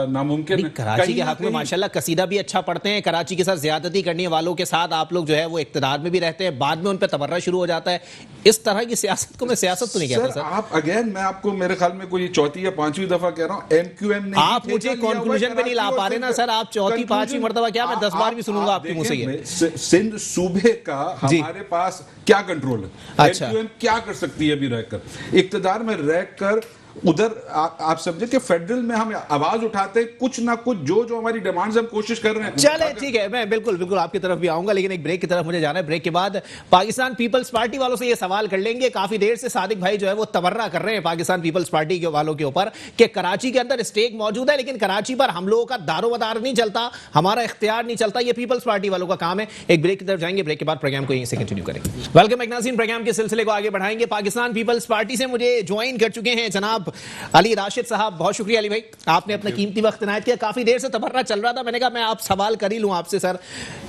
ناممکن ہے. کراچی کے حق میں ماشاءاللہ قصیدہ بھی اچھا پڑھتے ہیں، کراچی کے ساتھ زیادتی کرنے والوں کے ساتھ آپ لوگ جو ہے وہ اقتدار میں بھی رہتے ہیں، بعد میں ان پہ تبرہ شروع ہو جاتا ہے. اس طرح کی سیاست کو میں سیاست تو نہیں کہتا سر. آپ اگین میں آپ کو میرے خیال میں کوئی چوتھی یا پانچویں دفعہ کہہ رہا ہوں، ایم کیو ایم نے آپ مجھے کنکلوژن پہ نہیں لا پا رہے نا سر. آپ چوتھی پانچویں مرتبہ کیا میں 10 بار بھی سنوں گا آپ کے منہ سے. یہ سندھ صوبے کا ہمارے پاس کیا کنٹرول ہے؟ ایم کیو ایم کیا کر سکتی ہے ابھی رہ کر؟ اقتدار میں رہ کر ادھر آپ سمجھے کہ فیڈرل میں ہم آواز اٹھاتے کچھ نہ کچھ جو ہماری ڈیمانڈز ہم کوشش کر رہے ہیں. چلے ٹھیک ہے، میں بالکل آپ کی طرف بھی آؤں گا، لیکن ایک بریک کی طرف مجھے جانا ہے. بریک کے بعد پاکستان پیپلز پارٹی والوں سے یہ سوال کر لیں گے. کافی دیر سے صادق بھائی جو ہے وہ تبرہ کر رہے ہیں پاکستان پیپلز پارٹی کے والوں کے اوپر کہ کراچی کے اندر اسٹیک موجود ہے، لیکن کراچی پر ہم لوگوں کا دار و مدار نہیں چلتا، ہمارا اختیار نہیں چلتا، یہ پیپلز پارٹی والوں کا کام ہے. ایک بریک کی طرف جائیں گے، بریک کے بعد پروگرام کو یہیں سے کنٹینیو کریں گے. ویلکم ایک ناظرین، پروگرام کے سلسلے کو آگے بڑھائیں گے. پاکستان پیپلز پارٹی سے مجھے جوائن کر چکے ہیں جناب علی راشد صاحب. بہت شکریہ علی بھائی، آپ نے اپنا قیمتی وقت عنایت کیا. کافی دیر سے تبرہ چل رہا تھا، میں نے کہا میں آپ سوال کر ہی لوں آپ سے. سر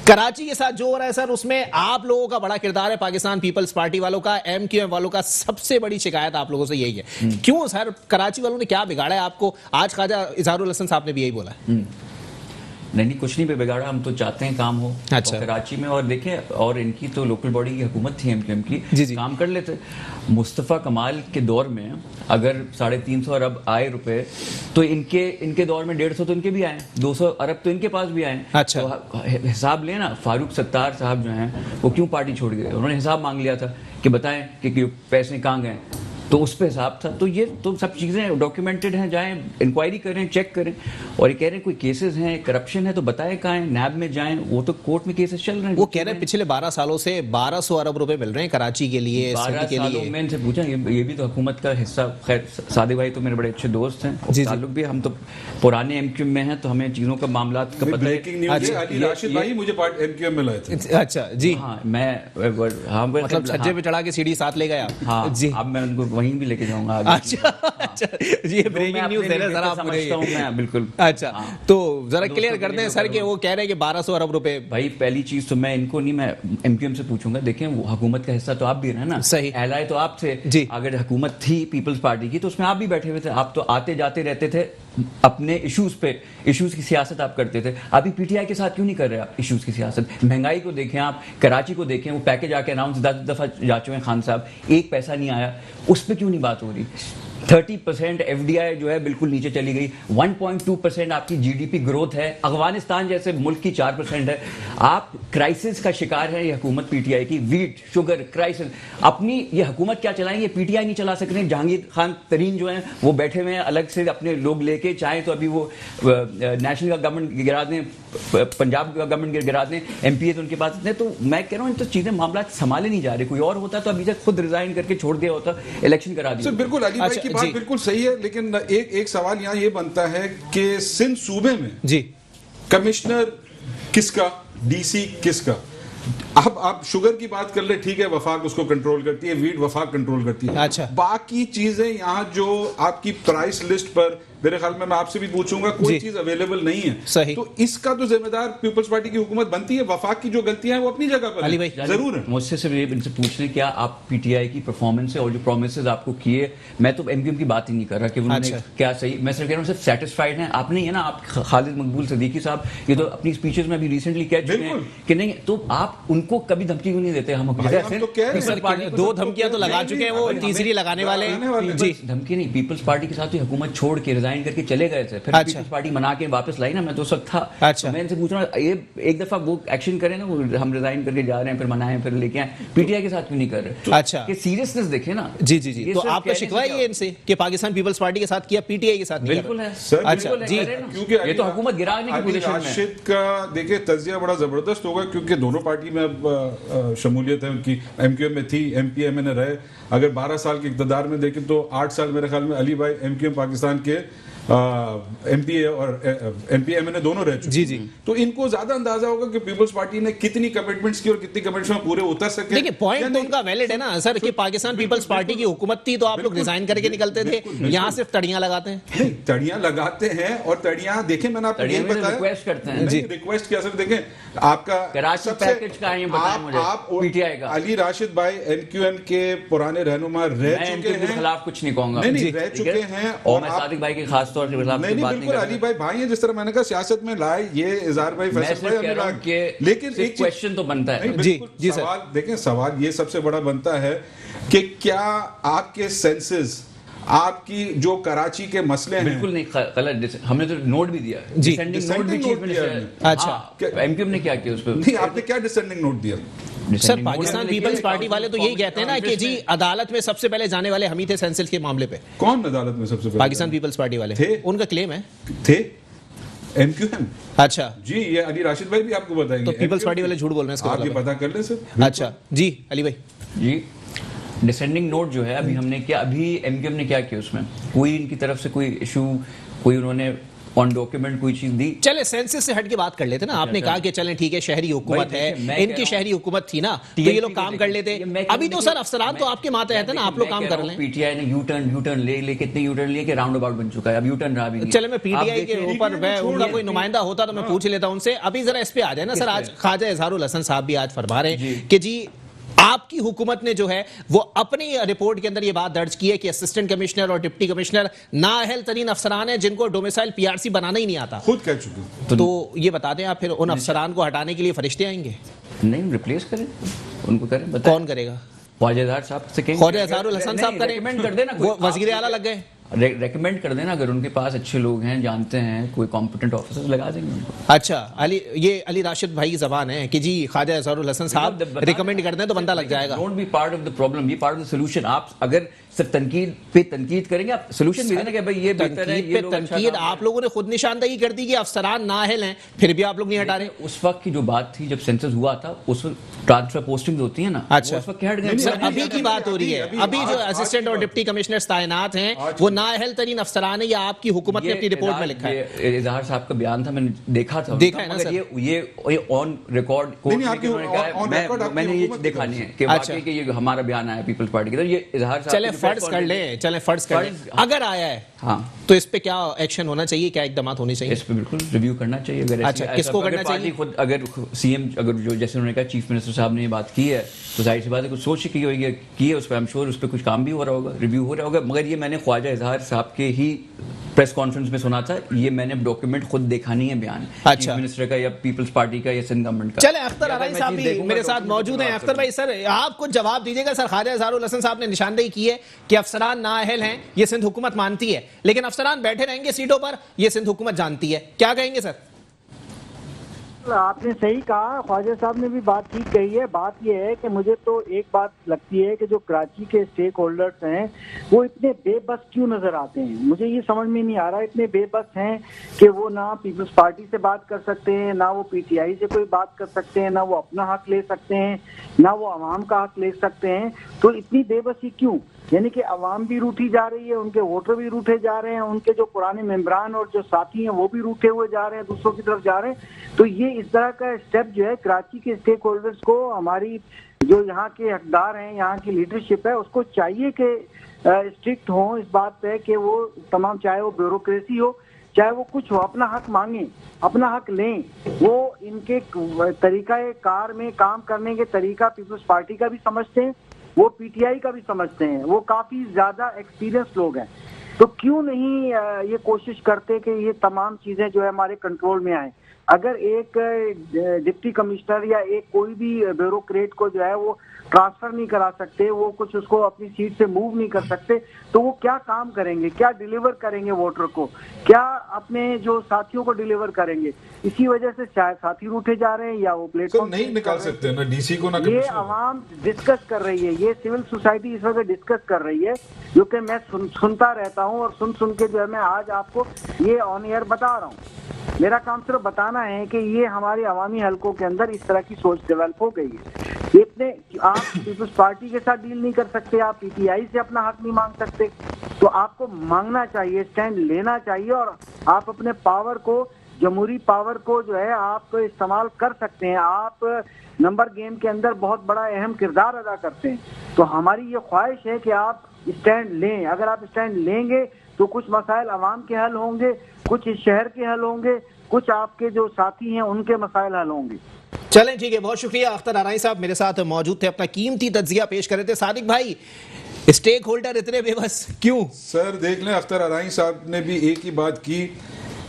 کراچی کے ساتھ جو ہو رہا ہے سر، اس میں آپ لوگوں کا بڑا کردار ہے، پاکستان پیپلز پارٹی والوں کا، ایم کیو ایم والوں کا. سب سے بڑی شکایت آپ لوگوں سے یہی ہے، کیوں سر کراچی والوں نے کیا بگاڑا ہے آپ کو؟ آج خواجہ اظہار الحسن صاحب نے بھی یہی بولا ہے. نہیں کچھ نہیں پہ بگاڑا، ہم تو چاہتے ہیں کام ہو کراچی میں. اور دیکھیں، اور ان کی تو لوکل باڈی کی حکومت تھی ایم کیو ایم کی، کام کر لیتے. مصطفیٰ کمال کے دور میں اگر 350 ارب آئے روپے تو ان کے دور میں 150 تو ان کے بھی آئے، 200 ارب تو ان کے پاس بھی آئے. تو حساب لیں نا، فاروق ستار صاحب جو ہیں وہ کیوں پارٹی چھوڑ گئے؟ انہوں نے حساب مانگ لیا تھا کہ بتائیں کہ پیسے کہاں گئے، تو اس پہ حساب تھا. تو یہ تو سب چیزیں ڈاکیومنٹڈ ہیں، جائیں انکوائری کریں، چیک کریں. اور یہ کہہ رہے ہیں کوئی کیسز ہیں، کرپشن ہے، تو بتائیں کہاں ہیں، نیب میں جائیں، وہ تو کورٹ میں کیسز چل رہے ہیں. وہ کہہ رہے ہیں پچھلے 12 سالوں سے 1200 ارب روپے مل رہے ہیں کراچی کے لیے. 12 سالوں میں ان سے پوچھا، یہ بھی تو حکومت کا حصہ. خیر صادق بھائی تو میرے بڑے اچھے دوست ہیں، تعلق بھی، ہم تو پرانے ایم کیو ایم میں ہیں تو ہمیں چیزوں کا معاملات کا پتہ ہے. علی راشد بھائی مجھے ایم کیو ایم میں لائے تھے. اچھا جی، ہاں میں مطلب چھجے پہ چڑھا کے سیڑھی ساتھ لے گیا. ہاں جی، اب میں ان کو وہیں بھی لے کے جاؤں گا. اچھا یہ بریکنگ نیوز ہے ذرا آپ سمجھتا ہوں میں بالکل. اچھا تو ذرا کلیئر کر دیں سر کہ وہ کہہ رہے ہیں کہ 1200 ارب روپے. بھائی پہلی چیز تو میں ان کو نہیں، میں ایم کیو ایم سے پوچھوں گا. دیکھیں وہ حکومت کا حصہ تو آپ بھی رہے نا، صحیح، اہلائے تو آپ تھے. اگر حکومت تھی پیپلز پارٹی کی تو اس میں آپ بھی بیٹھے ہوئے تھے، آپ تو آتے جاتے رہتے تھے اپنے ایشوز کی سیاست آپ کرتے تھے. ابھی پی ٹی آئی کے ساتھ کیوں نہیں کر رہے آپ ایشوز کی سیاست؟ مہنگائی کو دیکھیں آپ, کراچی کو دیکھیں, وہ پیکج آ کے اناؤنس 10 دفعہ جا چکے ہیں خان صاحب, ایک پیسہ نہیں آیا, اس پہ کیوں نہیں بات ہو رہی؟ 30% ایف ڈی آئی جو ہے بالکل نیچے چلی گئی, 1.2% آپ کی جی ڈی پی گروتھ ہے, افغانستان جیسے ملک کی 4% ہے. آپ کرائسس کا شکار ہے یہ حکومت پی ٹی آئی کی, ویٹ شوگر کرائسس. اپنی یہ حکومت کیا چلائیں گے؟ پی ٹی آئی نہیں چلا سکتے. جہانگیر خان ترین جو ہیں وہ بیٹھے ہوئے ہیں الگ سے اپنے لوگ لے کے, چاہیں تو ابھی وہ نیشنل کا گورنمنٹ گرا دیں, پنجاب کا گورنمنٹ گرا دیں, ایم پی ایز ان کے پاس اتنے. تو میں کہہ رہا ہوں ان تو چیزیں معاملات سنبھالے نہیں جا رہے. کوئی اور ہوتا تو ابھی تک خود ریزائن کر کے چھوڑ دیا ہوتا, الیکشن کرا دیا. بالکل علی بھائی کی بات بالکل صحیح ہے, لیکن ایک سوال یہاں یہ بنتا ہے کہ سندھ صوبے میں جی کمشنر کس کا, ڈی سی کس کا؟ اب آپ شوگر کی بات کر لیں, ٹھیک ہے, وفاق اس کو کنٹرول کرتی ہے, ویٹ وفاق کنٹرول کرتی ہے. اچھا, باقی چیزیں یہاں جو آپ کی پرائس لسٹ پر میرے خیال میں آپ سے بھی پوچھوں گا, کوئی چیز اویلیبل نہیں ہے. صحیح. تو اس کا تو ذمہ دار پیپلز پارٹی کی حکومت بنتی ہے. وفاق کی جو غلطیاں ہیں وہ اپنی جگہ پر ہیں, ضرور ہیں. مجھ سے صرف ان سے پوچھنے کیا آپ پی ٹی آئی کی پرفارمنس سے اور جو پرومسز آپ کو کیے, میں تو ایم کیو ایم کی بات ہی نہیں کر رہا کہ انہوں نے کیا صحیح, میں صرف کہہ رہا ہوں صرف سیٹسفائڈ ہیں آپ نہیں ہے نا. آپ خالد مقبول صدیقی صاحب یہ تو اپنی اسپیچز میں بھی ریسنٹلی کہہ چکے ہیں کہ نہیں, تو آپ ان کو کبھی دھمکی کیوں نہیں دیتے؟ ہم دو دھمکیاں تو لگا چکے ہیں, وہ تیسری لگانے والے ہیں. جی دھمکی نہیں, پیپلز پارٹی کے ساتھ حکومت چھوڑ کے ریزائن کر کے چلے گئے تھے, پھر پیپلز پارٹی منا کے واپس لائی نا. میں تو اس وقت تھا, میں ان سے پوچھ رہا ہوں ایک دفعہ وہ ایکشن کریں نا, وہ ہم ریزائن کر کے جا رہے ہیں, پھر منائیں, پھر لے کے آئیں. پی ٹی آئی کے ساتھ کیوں نہیں کر رہے؟ اچھا, کہ سیریسنس دیکھیں نا. جی جی جی, تو آپ کا شکوہ یہ ان سے کہ پاکستان پیپلز پارٹی کے ساتھ کیا, پی ٹی آئی کے ساتھ نہیں؟ بالکل ہے. اچھا جی, کیونکہ یہ تو حکومت گرانے کی پوزیشن میں ہے. راشد کا دیکھیں تجزیہ بڑا زبردست ہوگا, کیونکہ دونوں پارٹی میں اب شمولیت ہے ان کی. ایم کیو ایم میں تھی, ایم پی ایم میں رہے. اگر 12 سال کے اقتدار میں دیکھیں تو 8 سال میرے خیال میں علی بھائی ایم کیو ایم پاکستان کے ایم پی اے اور ایم پی ایم نے دونوں رہ چکے. جی جی, تو ان کو زیادہ اندازہ ہوگا کہ پیپلز پارٹی نے کتنی کمٹمنٹس کی اور کتنی کمٹمنٹس میں پورے اتر سکے. دیکھیں پوائنٹ تو ان کا ویلڈ ہے نا سر, کہ پاکستان پیپلز پارٹی کی حکومت تھی تو آپ لوگ ریزائن کر کے نکلتے تھے, یہاں صرف تڑیاں لگاتے ہیں. نہیں, تڑیاں لگاتے ہیں, اور تڑیاں دیکھیں میں نے آپ کو یہ بتایا, ریکویسٹ کرتے ہیں. ریکویسٹ کیا سر, دیکھیں آپ کا کراچی پیکج کا یہ بتائیں مجھے, پی ٹی آئی کا. علی راشد بھائی ایم کیو ایم کے پرانے رہنما رہ چکے ہیں, خلاف کچھ نہیں کہوں گا, نہیں رہ چکے ہیں, اور میں صادق بھائی کے خاص طور سے خلاف بالکل علی بھائی بھائی ہیں, جس طرح میں نے کہا سیاست میں لائے یہ اظہار بھائی فیصل بھائی, لیکن ایک کویسچن تو بنتا ہے. جی سوال دیکھیں, سوال یہ سب سے بڑا بنتا ہے کہ کیا آپ کے سینسز, آپ کی جو کراچی کے مسئلے ہیں, بالکل نہیں غلط, ہم نے تو نوٹ بھی دیا, ڈسینڈنگ نوٹ بھی چیف منسٹر. اچھا, ایم کیو ایم نے کیا کیا اس پہ؟ نہیں, آپ نے کیا ڈسینڈنگ نوٹ دیا؟ سر پاکستان پیپلز پارٹی والے تو یہی کہتے ہیں نا کہ جی عدالت میں سب سے پہلے جانے والے ہم ہی تھے سینسس کے معاملے پہ. کون عدالت میں سب سے پہلے؟ پاکستان پیپلز پارٹی والے تھے, ان کا کلیم ہے. تھے ایم کیو ایم. اچھا جی, یہ علی راشد بھائی بھی آپ کو بتائیں گے. تو پیپلز پارٹی والے جھوٹ بول رہے ہیں, آپ یہ پتا کر لیں سر. اچھا جی علی بھائی. جی ڈسینڈنگ نوٹ جو ہے ابھی ہم نے کیا, ابھی ایم کیو ایم نے کیا کیا اس میں؟ کوئی ان کی طرف سے کوئی ایشو, کوئی انہوں نے آن ڈاکیومنٹ کوئی چیز دی؟ چلے سینسس سے ہٹ کے بات کر لیتے نا, آپ نے کہا کہ چلیں ٹھیک ہے شہری حکومت ہے, ان کی شہری حکومت تھی نا, تو یہ لوگ کام کر لیتے. ابھی تو سر افسران تو آپ کے ماتحت ہے نا, آپ لوگ کام کر لیں. پی ٹی آئی نے یو ٹرن لے کتنے یو ٹرن لیے کہ راؤنڈ اباؤٹ بن چکا ہے, اب یو ٹرن رہا بھی نہیں. چلے میں پی ٹی آئی کے اوپر ان کا کوئی نمائندہ ہوتا تو میں پوچھ لیتا ان سے. ابھی ذرا اس پہ آ جائے نا سر, آج خواجہ اظہار الحسن صاحب بھی آج فرما رہے ہیں کہ جی آپ کی حکومت نے جو ہے وہ اپنی رپورٹ کے اندر یہ بات درج کی ہے کہ اسسٹنٹ کمشنر اور ڈپٹی کمشنر نااہل ترین افسران ہیں جن کو ڈومیسائل پی آر سی بنانا ہی نہیں آتا. خود کہہ چکے. تو یہ بتا دیں آپ, پھر ان افسران کو ہٹانے کے لیے فرشتے آئیں گے؟ نہیں, ریپلیس کریں ان کو, کریں. کون کرے گا؟ خواجہ اظہار صاحب سے کہیں, خواجہ اظہار الحسن صاحب کریں, ریکمینڈ کر دینا, وہ وزیر اعلیٰ لگ گئے, ریکمینڈ کر دینا, اگر ان کے پاس اچھے لوگ ہیں, جانتے ہیں, کوئی کمپیٹنٹ آفیسر لگا دیں گے ان کو. اچھا یہ علی راشد بھائی کی زبان ہے کہ جی خواجہ اظہار الحسن صاحب ریکمینڈ کر دیں تو بندہ لگ جائے گا. Don't be part of the problem, be part of the solution. آپ اگر صرف تنقید پہ تنقید کریں گے, آپ سولوشن بھی دینا کہ بھائی یہ بہتر ہے, یہ لوگ اچھا. تنقید آپ لوگوں نے خود نشاندہی کر دی کہ افسران نااہل ہیں, پھر بھی آپ لوگ نہیں ہٹا رہے. اس وقت کی جو بات تھی جب سینسس ہوا تھا, اس وقت ٹرانسفر پوسٹنگ ہوتی ہیں نا, اچھا اس وقت ہٹ گئے. سر ابھی کی بات ہو رہی ہے, ابھی جو اسسٹنٹ اور ڈپٹی کمشنرز تعینات ہیں وہ نااہل ترین افسران ہیں, یا آپ کی حکومت نے اپنی رپورٹ میں لکھا ہے؟ یہ اظہار صاحب کا بیان تھا, میں نے دیکھا تھا, دیکھا ہے نا سر, یہ آن ریکارڈ کورٹ میں نے یہ دکھانی ہے کہ واقعی کہ یہ ہمارا بیان آیا پیپلز پارٹی کی طرف. یہ اظہار صاحب چلیں فرض کر لیں, چلیں فرض کر لیں اگر آیا ہے, ہاں, تو اس پہ کیا ایکشن ہونا چاہیے, کیا اقدامات ہونے چاہیے؟ اس پہ بالکل ریویو کرنا چاہیے. اگر اچھا کس کو کرنا چاہیے؟ خود اگر سی ایم, اگر جو جیسے انہوں نے کہا چیف منسٹر صاحب نے یہ بات کی ہے, تو ظاہر سی بات ہے کچھ سوچ کی ہوئی ہے, کی ہے اس پہ, ایم شور اس پہ کچھ کام بھی ہو رہا ہوگا, ریویو ہو رہا ہوگا. مگر یہ میں نے خواجہ اظہار بہار صاحب کے ہی پریس کانفرنس میں سنا تھا. یہ میں نے ڈاکیومنٹ خود دیکھا نہیں ہے بیان چیف منسٹر کا یا پیپلز پارٹی کا یا سندھ گورنمنٹ کا. چلیں اختر ارائیں صاحب بھی میرے ساتھ موجود ہیں. اختر بھائی سر آپ کچھ جواب دیجیے گا. سر خواجہ اظہار الحسن صاحب نے نشاندہی کی ہے کہ افسران نااہل ہیں, یہ سندھ حکومت مانتی ہے, لیکن افسران بیٹھے رہیں گے سیٹوں پر, یہ سندھ حکومت جانتی ہے. کیا کہیں گے سر؟ آپ نے صحیح کہا, خواجہ صاحب نے بھی بات ٹھیک کہی ہے. بات یہ ہے کہ مجھے تو ایک بات لگتی ہے کہ جو کراچی کے اسٹیک ہولڈرز ہیں وہ اتنے بے بس کیوں نظر آتے ہیں. مجھے یہ سمجھ میں نہیں آ رہا اتنے بے بس ہیں کہ وہ نہ پیپلز پارٹی سے بات کر سکتے ہیں, نہ وہ پی ٹی آئی سے کوئی بات کر سکتے ہیں, نہ وہ اپنا حق لے سکتے ہیں, نہ وہ عوام کا حق لے سکتے ہیں. تو اتنی بے بسی کیوں؟ یعنی کہ عوام بھی روٹھی جا رہی ہے, ان کے ووٹر بھی روٹھے جا رہے ہیں, ان کے جو پرانے ممبران اور جو ساتھی ہیں وہ بھی روٹھے ہوئے جا رہے ہیں, دوسروں کی طرف جا رہے ہیں. تو یہ اس طرح کا اسٹیپ جو ہے کراچی کے اسٹیک ہولڈرز کو, ہماری جو یہاں کے حقدار ہیں, یہاں کی لیڈرشپ ہے, اس کو چاہیے کہ اسٹرکٹ ہوں اس بات پہ کہ وہ تمام, چاہے وہ بیوروکریسی ہو, چاہے وہ کچھ ہو, اپنا حق مانگیں, اپنا حق لیں. وہ ان کے طریقہ کار میں کام کرنے کے طریقہ پیپلز پارٹی کا بھی سمجھتے ہیں, وہ پی ٹی آئی کا بھی سمجھتے ہیں, وہ کافی زیادہ ایکسپیرینس لوگ ہیں. تو کیوں نہیں یہ کوشش کرتے کہ یہ تمام چیزیں جو ہے ہمارے کنٹرول میں آئیں. اگر ایک ڈپٹی کمشنر یا ایک کوئی بھی بیوروکریٹ کو جو ہے وہ ٹرانسفر نہیں کرا سکتے, وہ کچھ اس کو اپنی سیٹ سے موو نہیں کر سکتے, تو وہ کیا کام کریں گے, کیا ڈیلیور کریں گے ووٹر کو, کیا اپنے جو ساتھیوں کو ڈیلیور کریں گے. اسی وجہ سے شاید ساتھی روٹے جا رہے ہیں یا وہ پلیٹ فارم نہیں نکال سکتے نا ڈی سی کو, نہ یہ عوام ڈسکس کر رہی ہے, یہ سول سوسائٹی اس وقت ڈسکس کر رہی ہے, جو کہ میں سنتا رہتا ہوں, اور سن کے جو ہے میں آج آپ کو یہ آن ایئر بتا رہا ہوں. میرا کام صرف بتانا ہے کہ یہ ہمارے عوامی حلقوں کے اندر اس طرح کی سوچ ڈیولپ ہو گئی ہے. اتنے آپ پیپلز پارٹی کے ساتھ ڈیل نہیں کر سکتے, آپ پی ٹی آئی سے اپنا حق نہیں مانگ سکتے, تو آپ کو مانگنا چاہیے, اسٹینڈ لینا چاہیے, اور آپ اپنے پاور کو, جمہوری پاور کو جو ہے آپ استعمال کر سکتے ہیں. آپ نمبر گیم کے اندر بہت بڑا اہم کردار ادا کرتے ہیں. تو ہماری یہ خواہش ہے کہ آپ اسٹینڈ لیں. اگر آپ اسٹینڈ لیں گے تو کچھ مسائل عوام کے حل ہوں گے, کچھ اس شہر کے حل ہوں گے, کچھ آپ کے جو ساتھی ہیں ان کے مسائل حل ہوں گے. چلیں ٹھیک ہے, بہت شکریہ. اختر ارائیں صاحب میرے ساتھ موجود تھے, اپنا قیمتی تجزیہ پیش کر رہے تھے. صادق بھائی, اسٹیک ہولڈر اتنے بے بس کیوں؟ سر دیکھ لیں, اختر ارائیں صاحب نے بھی ایک ہی بات کی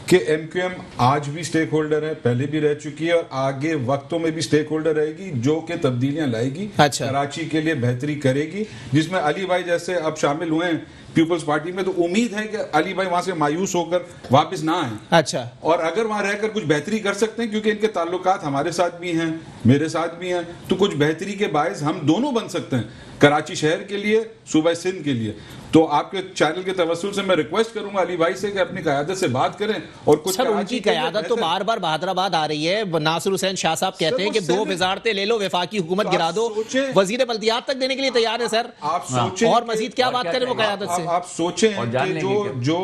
کہ ایم کیو ایم آج بھی سٹیک ہولڈر ہے, پہلے بھی رہ چکی ہے, اور آگے وقتوں میں بھی سٹیک ہولڈر رہے گی, جو کہ تبدیلیاں لائے گی, کراچی کے لیے بہتری کرے گی, جس میں علی بھائی جیسے اب شامل ہوئے ہیں پیپلز پارٹی میں. تو امید ہے کہ علی بھائی وہاں سے مایوس ہو کر واپس نہ آئیں. اچھا, اور اگر وہاں رہ کر کچھ بہتری کر سکتے ہیں, کیونکہ ان کے تعلقات ہمارے ساتھ بھی ہیں, میرے ساتھ بھی ہیں, تو کچھ بہتری کے باعث ہم دونوں بن سکتے ہیں, کراچی شہر کے لیے, صوبہ سندھ کے لیے. تو آپ کے چینل کے توسل سے میں ریکویسٹ کروں گا علی بھائی سے کہ اپنی قیادت سے بات کریں. اور کچھ سر ان کی قیادت تو بار بار بہادرآباد آ رہی ہے. ناصر حسین شاہ صاحب کہتے ہیں کہ 2 وزارتیں لے لو, وفاقی حکومت گرا دو, وزیر بلدیات تک دینے کے لیے تیار ہے. سر آپ سوچیں, اور مزید کیا بات کریں وہ قیادت سے. آپ سوچیں کہ جو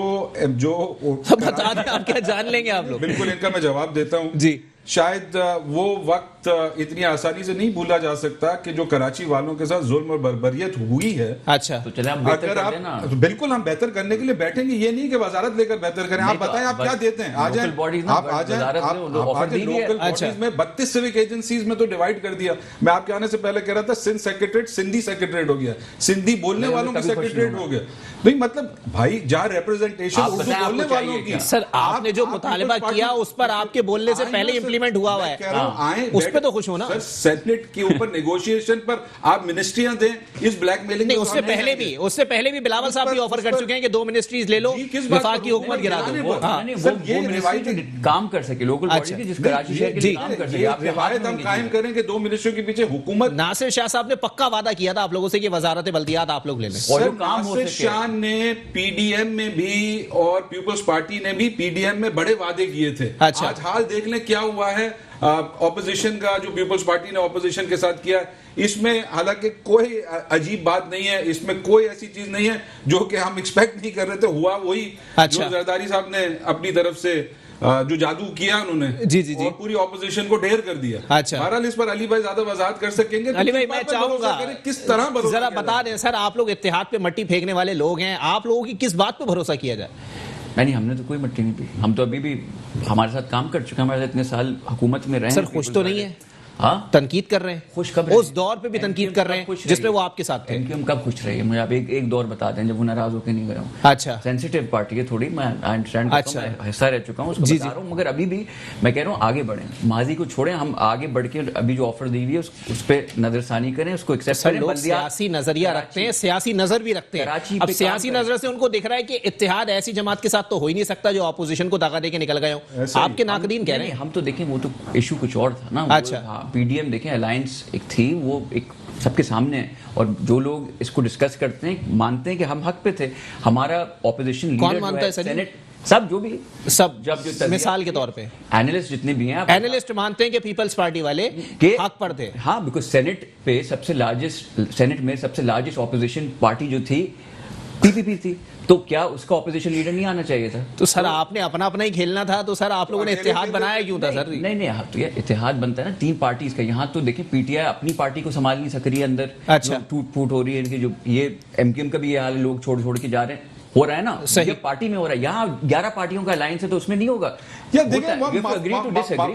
بتا دیں, آپ کیا جان لیں گے آپ لوگ. بالکل, ان کا میں جواب دیتا ہوں. جی, شاید وہ وقت اتنی آسانی سے نہیں بھولا جا سکتا کہ جو کراچی والوں کے ساتھ ظلم اور بربریت ہوئی ہے. اچھا, تو چلیں اگر آپ بالکل ہم بہتر کرنے کے لیے بیٹھیں گے, یہ نہیں کہ وزارت لے کر بہتر کریں. آپ بتائیں آپ کیا دیتے ہیں, آ جائیں, آپ آ جائیں. لوکل باڈیز میں 32 سیوک ایجنسیز میں تو ڈیوائیڈ کر دیا. میں آپ کے آنے سے پہلے کہہ رہا تھا سندھ سیکریٹریٹ سندھی سیکریٹریٹ ہو گیا, سندھی بولنے والوں کی سیکریٹریٹ ہو گیا. نہیں مطلب بھائی جہاں ریپرزنٹیشن اردو بولنے والوں کی. سر آپ نے جو مطالبہ کیا اس پر آپ کے بولنے سے پہلے امپلیمنٹ ہوا ہوا ہے, اس پہ تو خوش ہونا. سینیٹ کے اوپر نیگوشیشن پر آپ منسٹریاں دیں, اس بلیک میلنگ نہیں, اس سے پہلے بھی بلاول صاحب بھی آفر کر چکے ہیں کہ 2 منسٹریز لے لو, وفاقی حکومت گرا دو. وہ کام کر سکے, لوکل باڈی کی جس کراچی شہر کے لیے کام کر سکے. آپ روایت ہم قائم کریں کہ 2 منسٹریوں کے پیچھے حکومت. ناصر شاہ صاحب نے پکا وعدہ کیا تھا آپ لوگوں سے کہ وزارت بلدیات آپ لوگ لے لیں. ناصر شاہ نے پی ڈی ایم میں بھی اور پیپلز پارٹی نے بھی پی ڈی ایم میں بڑے وعدے کیے تھے. آج حال دیکھ لیں کیا ہوا ہے. اپوزیشن کا جو پیپلز پارٹی نے اپوزیشن کے ساتھ کیا, اس میں حالانکہ کوئی عجیب بات نہیں ہے, اس میں کوئی ایسی چیز نہیں ہے جو کہ ہم ایکسپیکٹ نہیں کر رہے تھے. ہوا وہی جو زرداری صاحب نے اپنی طرف سے جو جادو کیا انہوں نے, اور پوری اپوزیشن کو ڈھیر کر دیا. بہرحال اس پر علی بھائی زیادہ وضاحت کر سکیں گے. علی بھائی میں چاہوں گا کس طرح ذرا بتا دیں سر, آپ لوگ اتحاد پہ مٹی پھینکنے والے لوگ ہیں, آپ لوگوں کی کس بات پہ بھروسہ کیا جائے؟ نہیں, ہم نے تو کوئی مٹی نہیں پی. ہم تو ابھی بھی ہمارے ساتھ کام کر چکے ہیں, ہمارے ساتھ اتنے سال حکومت میں رہے. سر خوش تو نہیں ہے تنقید کر رہے ہیں, خوش کب اس دور پہ بھی تنقید کر رہے ہیں جس پہ وہ آپ کے ساتھ تھے. MQM کب خوش رہی ہے؟ مجھے آپ ایک دور بتا دیں جب وہ ناراض ہو کے نہیں گیا ہوں. اچھا, سینسیٹیو پارٹی ہے تھوڑی, میں انڈرسٹینڈ کرتا ہوں, میں حصہ رہ چکا ہوں اس کو بتا رہا ہوں, مگر ابھی بھی میں کہہ رہا ہوں آگے بڑھیں, ماضی کو چھوڑیں, ہم آگے بڑھ کے ابھی جو آفر دی ہوئی ہے اس پہ نظر ثانی کریں, اس کو ایکسیپٹ کریں. لوگ سیاسی نظریہ رکھتے ہیں, سیاسی نظر بھی رکھتے ہیں. اب سیاسی نظر سے ان کو دکھ رہا ہے کہ اتحاد ایسی جماعت کے ساتھ تو ہو ہی نہیں سکتا جو اپوزیشن کو داغا دے کے نکل گئے ہوں. آپ کے ناقدین کہہ رہے ہیں. ہم تو دیکھیں وہ تو ایشو کچھ اور تھا نا. اچھا, PDM دیکھیں الائنس ایک تھی, وہ ایک سب کے سامنے ہے, اور جو لوگ اس کو ڈسکس کرتے ہیں مانتے ہیں کہ ہم حق پہ تھے. ہمارا اپوزیشن لیڈر جو ہے سینٹ, سب جو بھی سب جب جو مثال کے طور پہ اینالسٹ جتنے بھی ہیں, اینالسٹ مانتے ہیں کہ پیپلز پارٹی والے حق پر تھے. ہاں, بیکاز سینٹ پہ سب سے لارجسٹ, سینٹ میں سب سے لارجسٹ اپوزیشن پارٹی جو تھی PPP تھی, تو کیا اس کا اپوزیشن لیڈر نہیں آنا چاہیے تھا؟ تو سر آپ نے اپنا ہی کھیلنا تھا, تو سر آپ لوگوں نے اتحاد بنایا کیوں تھا سر؟ نہیں, تو یہ اتحاد بنتا ہے نا تین پارٹیز کا. یہاں تو دیکھیں PTI اپنی پارٹی کو سنبھال نہیں سک رہی ہے اندر, اچھا, ٹوٹ پھوٹ ہو رہی ہے ان کی. جو یہ MQM کا بھی یہ حال ہے, لوگ چھوڑ کے جا رہے ہیں, ہو رہا ہے نا, یہ پارٹی میں ہو رہا ہے. یہاں 11 پارٹیوں کا الائنس ہے تو اس میں نہیں ہوگا.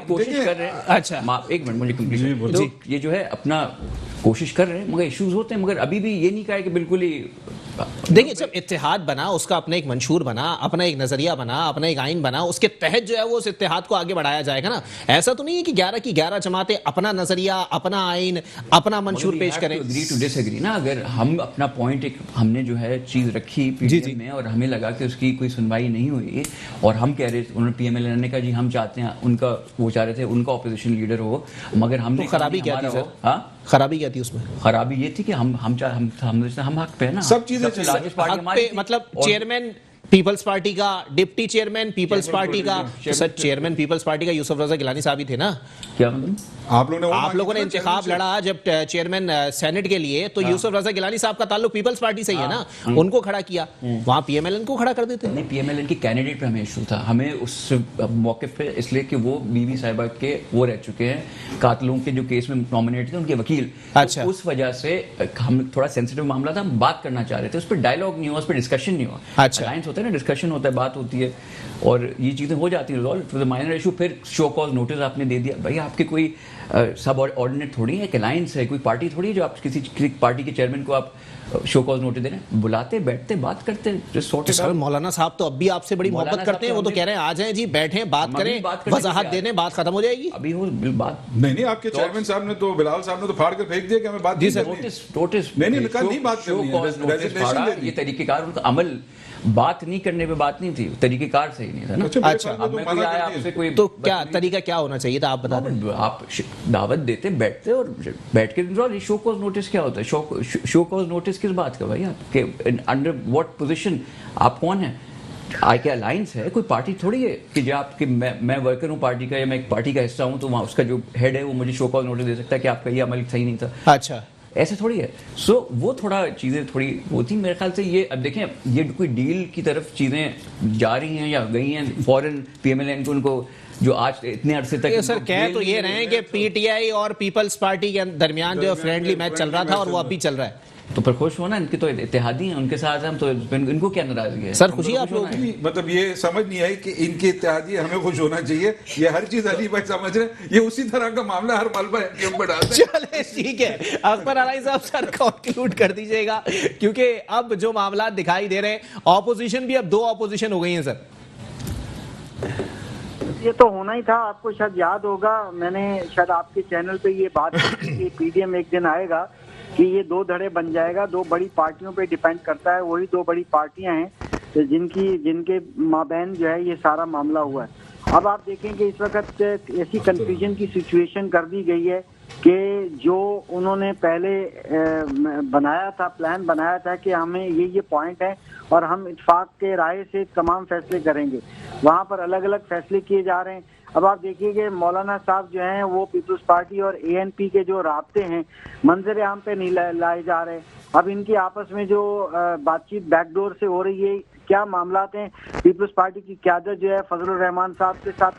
کوشش کر رہے ہیں. اچھا, ایک منٹ مجھے کمپلیٹ, یہ جو ہے اپنا کوشش کر رہے ہیں, مگر ایشوز ہوتے ہیں, مگر ابھی بھی یہ نہیں کہا کہ بالکل ہی. دیکھیں جب اتحاد بنا, اس کا اپنا ایک منشور بنا, اپنا ایک نظریہ بنا, اپنا ایک آئین بنا, اس کے تحت جو ہے وہ اس اتحاد کو آگے بڑھایا جائے گا نا. ایسا تو نہیں ہے کہ 11 کی 11 جماعتیں اپنا نظریہ, اپنا آئین, اپنا منشور پیش کریں. اگری ٹو ڈس ایگری نا. اگر ہم اپنا پوائنٹ ایک ہم نے جو ہے چیز رکھی PDM میں, اور ہمیں لگا کہ اس کی کوئی سنوائی نہیں ہوئی, اور ہم کہہ رہے, انہوں نے PMLN نے کہا جی ہم چاہتے ہیں ان کا, وہ چاہ رہے تھے ان کا اپوزیشن لیڈر ہو, مگر ہم نے خرابی کیا تھی سر؟ ہاں, خرابی کیا تھی اس میں؟ خرابی یہ تھی کہ ہم حق پہ ہے نا, سب چیزیں مطلب چیئرمین پیپلز پارٹی کا, ڈپٹی چیئرمین پیپلز پارٹی کا, سر چیئرمین پیپلز پارٹی کا یوسف رضا گیلانی صاحب ہی تھے نا. کیا آپ لوگوں نے انتخاب لڑا جب چیئرمین سینٹ کے لیے, تو یوسف رضا گیلانی صاحب کا تعلق پیپلز پارٹی سے ہی ہے نا, ان کو کھڑا کیا, وہاں PMLN کو کھڑا کر دیتے. نہیں, PMLN کی کینڈیڈیٹ پہ ہمیں ایشو تھا, ہمیں اس موقع پہ, اس لیے کہ وہ بی بی صاحبہ کے وہ رہ چکے ہیں, قاتلوں کے جو کیس میں نامنیٹ تھے ان کے وکیل. اچھا, اس وجہ سے ہم تھوڑا سینسیٹیو معاملہ تھا, ہم بات کرنا چاہ رہے تھے, اس پہ ڈائلاگ نہیں ہوا, اس پہ ڈسکشن نہیں ہوا. اچھا, الائنس ہوتا ہے نا, ڈسکشن ہوتا ہے, بات ہوتی ہے, اور یہ چیزیں ہو جاتی ہیں ریزالو. مائنر ایشو, پھر شو کاز نوٹس آپ نے دے دیا. بھائی آپ کے کوئی سب آرڈینیٹ تھوڑی ہے, ایک الائنس ہے, کوئی پارٹی تھوڑی ہے جو آپ کسی پارٹی کے چیئرمین کو آپ شو کاز نوٹس دے رہے ہیں. بلاتے, بیٹھتے, بات کرتے. سر مولانا صاحب تو اب بھی آپ سے بڑی محبت کرتے ہیں, وہ تو کہہ رہے ہیں آ جائیں جی, بیٹھیں, بات کریں, وضاحت دے دیں, بات ختم ہو جائے گی. ابھی وہ بات نہیں, آپ کے چیئرمین صاحب نے تو, بلال صاحب نے تو پھاڑ کر پھینک دیا کہ ہمیں بات نہیں, یہ طریقہ کار ان کا عمل, بات نہیں کرنے پہ بات نہیں تھی, طریقہ کار صحیح نہیں تھا نا. اچھا, اب میں کوئی آیا آپ سے کوئی, تو کیا طریقہ کیا ہونا چاہیے تھا آپ بتا دیں. آپ دعوت دیتے, بیٹھتے, اور بیٹھ کے شو کاز نوٹس کیا ہوتا ہے, شو کاز نوٹس کس بات کا بھائی, آپ کے انڈر واٹ پوزیشن, آپ کون ہیں, کیا الائنس ہے, کوئی پارٹی تھوڑی ہے کہ جو آپ کے, میں ورکر ہوں پارٹی کا, یا میں ایک پارٹی کا حصہ ہوں, تو وہاں اس کا جو ہیڈ ہے وہ مجھے شو کاز نوٹس دے سکتا ہے کہ آپ کا یہ عمل صحیح نہیں تھا. اچھا, ایسے تھوڑی ہے. سو وہ تھوڑا چیزیں تھوڑی ہوتی میرے خیال سے. یہ اب دیکھیں, یہ کوئی ڈیل کی طرف چیزیں جا رہی ہیں یا گئی ہیں فوراً PMLN کو, ان کو جو آج اتنے عرصے تک. سر کہہ تو یہ رہے ہیں کہ PTI اور پیپلز پارٹی کے درمیان جو فرینڈلی میچ چل رہا تھا, اور وہ اب بھی چل رہا ہے, تو پھر خوش ہونا, ان کے تو اتحادی ہیں, ان کے ساتھ ہم تو, ان کو کیا ناراضگی ہے سر؟ خوشی آپ لوگوں کی, مطلب یہ سمجھ نہیں آئی کہ ان کے اتحادی ہمیں خوش ہونا چاہیے, یہ ہر چیز علی بھائی سمجھ رہے ہیں, یہ اسی طرح کا معاملہ ہر ملبہ MQM پر ڈالتے ہیں. چلے ٹھیک ہے, اکبر علی صاحب سر کنکلوڈ کر دیجئے گا, کیونکہ اب جو معاملات دکھائی دے رہے ہیں, اپوزیشن بھی اب 2 اپوزیشن ہو گئی ہیں سر. یہ تو ہونا ہی تھا. آپ کو شاید یاد ہوگا, میں نے شاید آپ کے چینل پہ یہ بات کی کہ PDM ایک دن آئے گا کہ یہ 2 دھڑے بن جائے گا, 2 بڑی پارٹیوں پہ ڈیپینڈ کرتا ہے, وہی 2 بڑی پارٹیاں ہیں جن کے مابین جو ہے یہ سارا معاملہ ہوا ہے. اب آپ دیکھیں کہ اس وقت ایسی کنفیوژن کی سچویشن کر دی گئی ہے کہ جو انہوں نے پہلے بنایا تھا, پلان بنایا تھا کہ ہمیں یہ پوائنٹ ہے اور ہم اتفاق کے رائے سے تمام فیصلے کریں گے, وہاں پر الگ الگ فیصلے کیے جا رہے ہیں. اب آپ دیکھیے کہ مولانا صاحب جو ہیں وہ پیپلز پارٹی اور ANP کے جو رابطے ہیں منظر عام پہ نہیں لائے جا رہے. اب ان کی آپس میں جو بات چیت بیک ڈور سے ہو رہی ہے, کیا معاملات ہیں, پیپلز پارٹی کی قیادت جو ہے فضل الرحمان صاحب کے ساتھ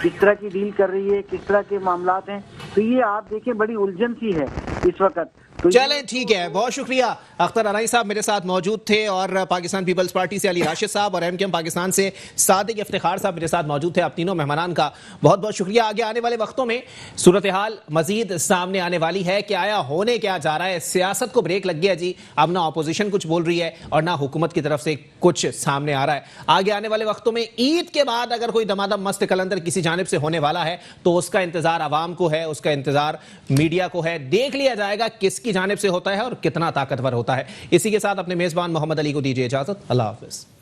کس طرح کی ڈیل کر رہی ہے, کس طرح کے معاملات ہیں, تو یہ آپ دیکھیں بڑی الجھن سی ہے اس وقت. چلیں ٹھیک ہے، بہت شکریہ اختر عنائی صاحب میرے ساتھ موجود تھے، اور پاکستان پیپلز پارٹی سے علی راشد صاحب اور ایم کیو ایم پاکستان سے صادق افتخار صاحب میرے ساتھ موجود تھے. آپ تینوں مہمانان کا بہت بہت شکریہ. آگے آنے والے وقتوں میں صورتحال مزید سامنے آنے والی ہے کہ آیا ہونے کیا جا رہا ہے. سیاست کو بریک لگ گیا جی، اب نہ اپوزیشن کچھ بول رہی ہے اور نہ حکومت کی طرف سے کچھ سامنے آ رہا ہے. آگے آنے والے وقتوں میں عید کے بعد اگر کوئی دمادم مست قلندر کسی جانب سے ہونے والا ہے تو اس کا انتظار عوام کو ہے، اس کا انتظار میڈیا کو ہے. دیکھ لیا جائے گا کس کی جانب سے ہوتا ہے اور کتنا طاقتور ہوتا ہے. اسی کے ساتھ اپنے میزبان محمد علی کو دیجیے اجازت. اللہ حافظ.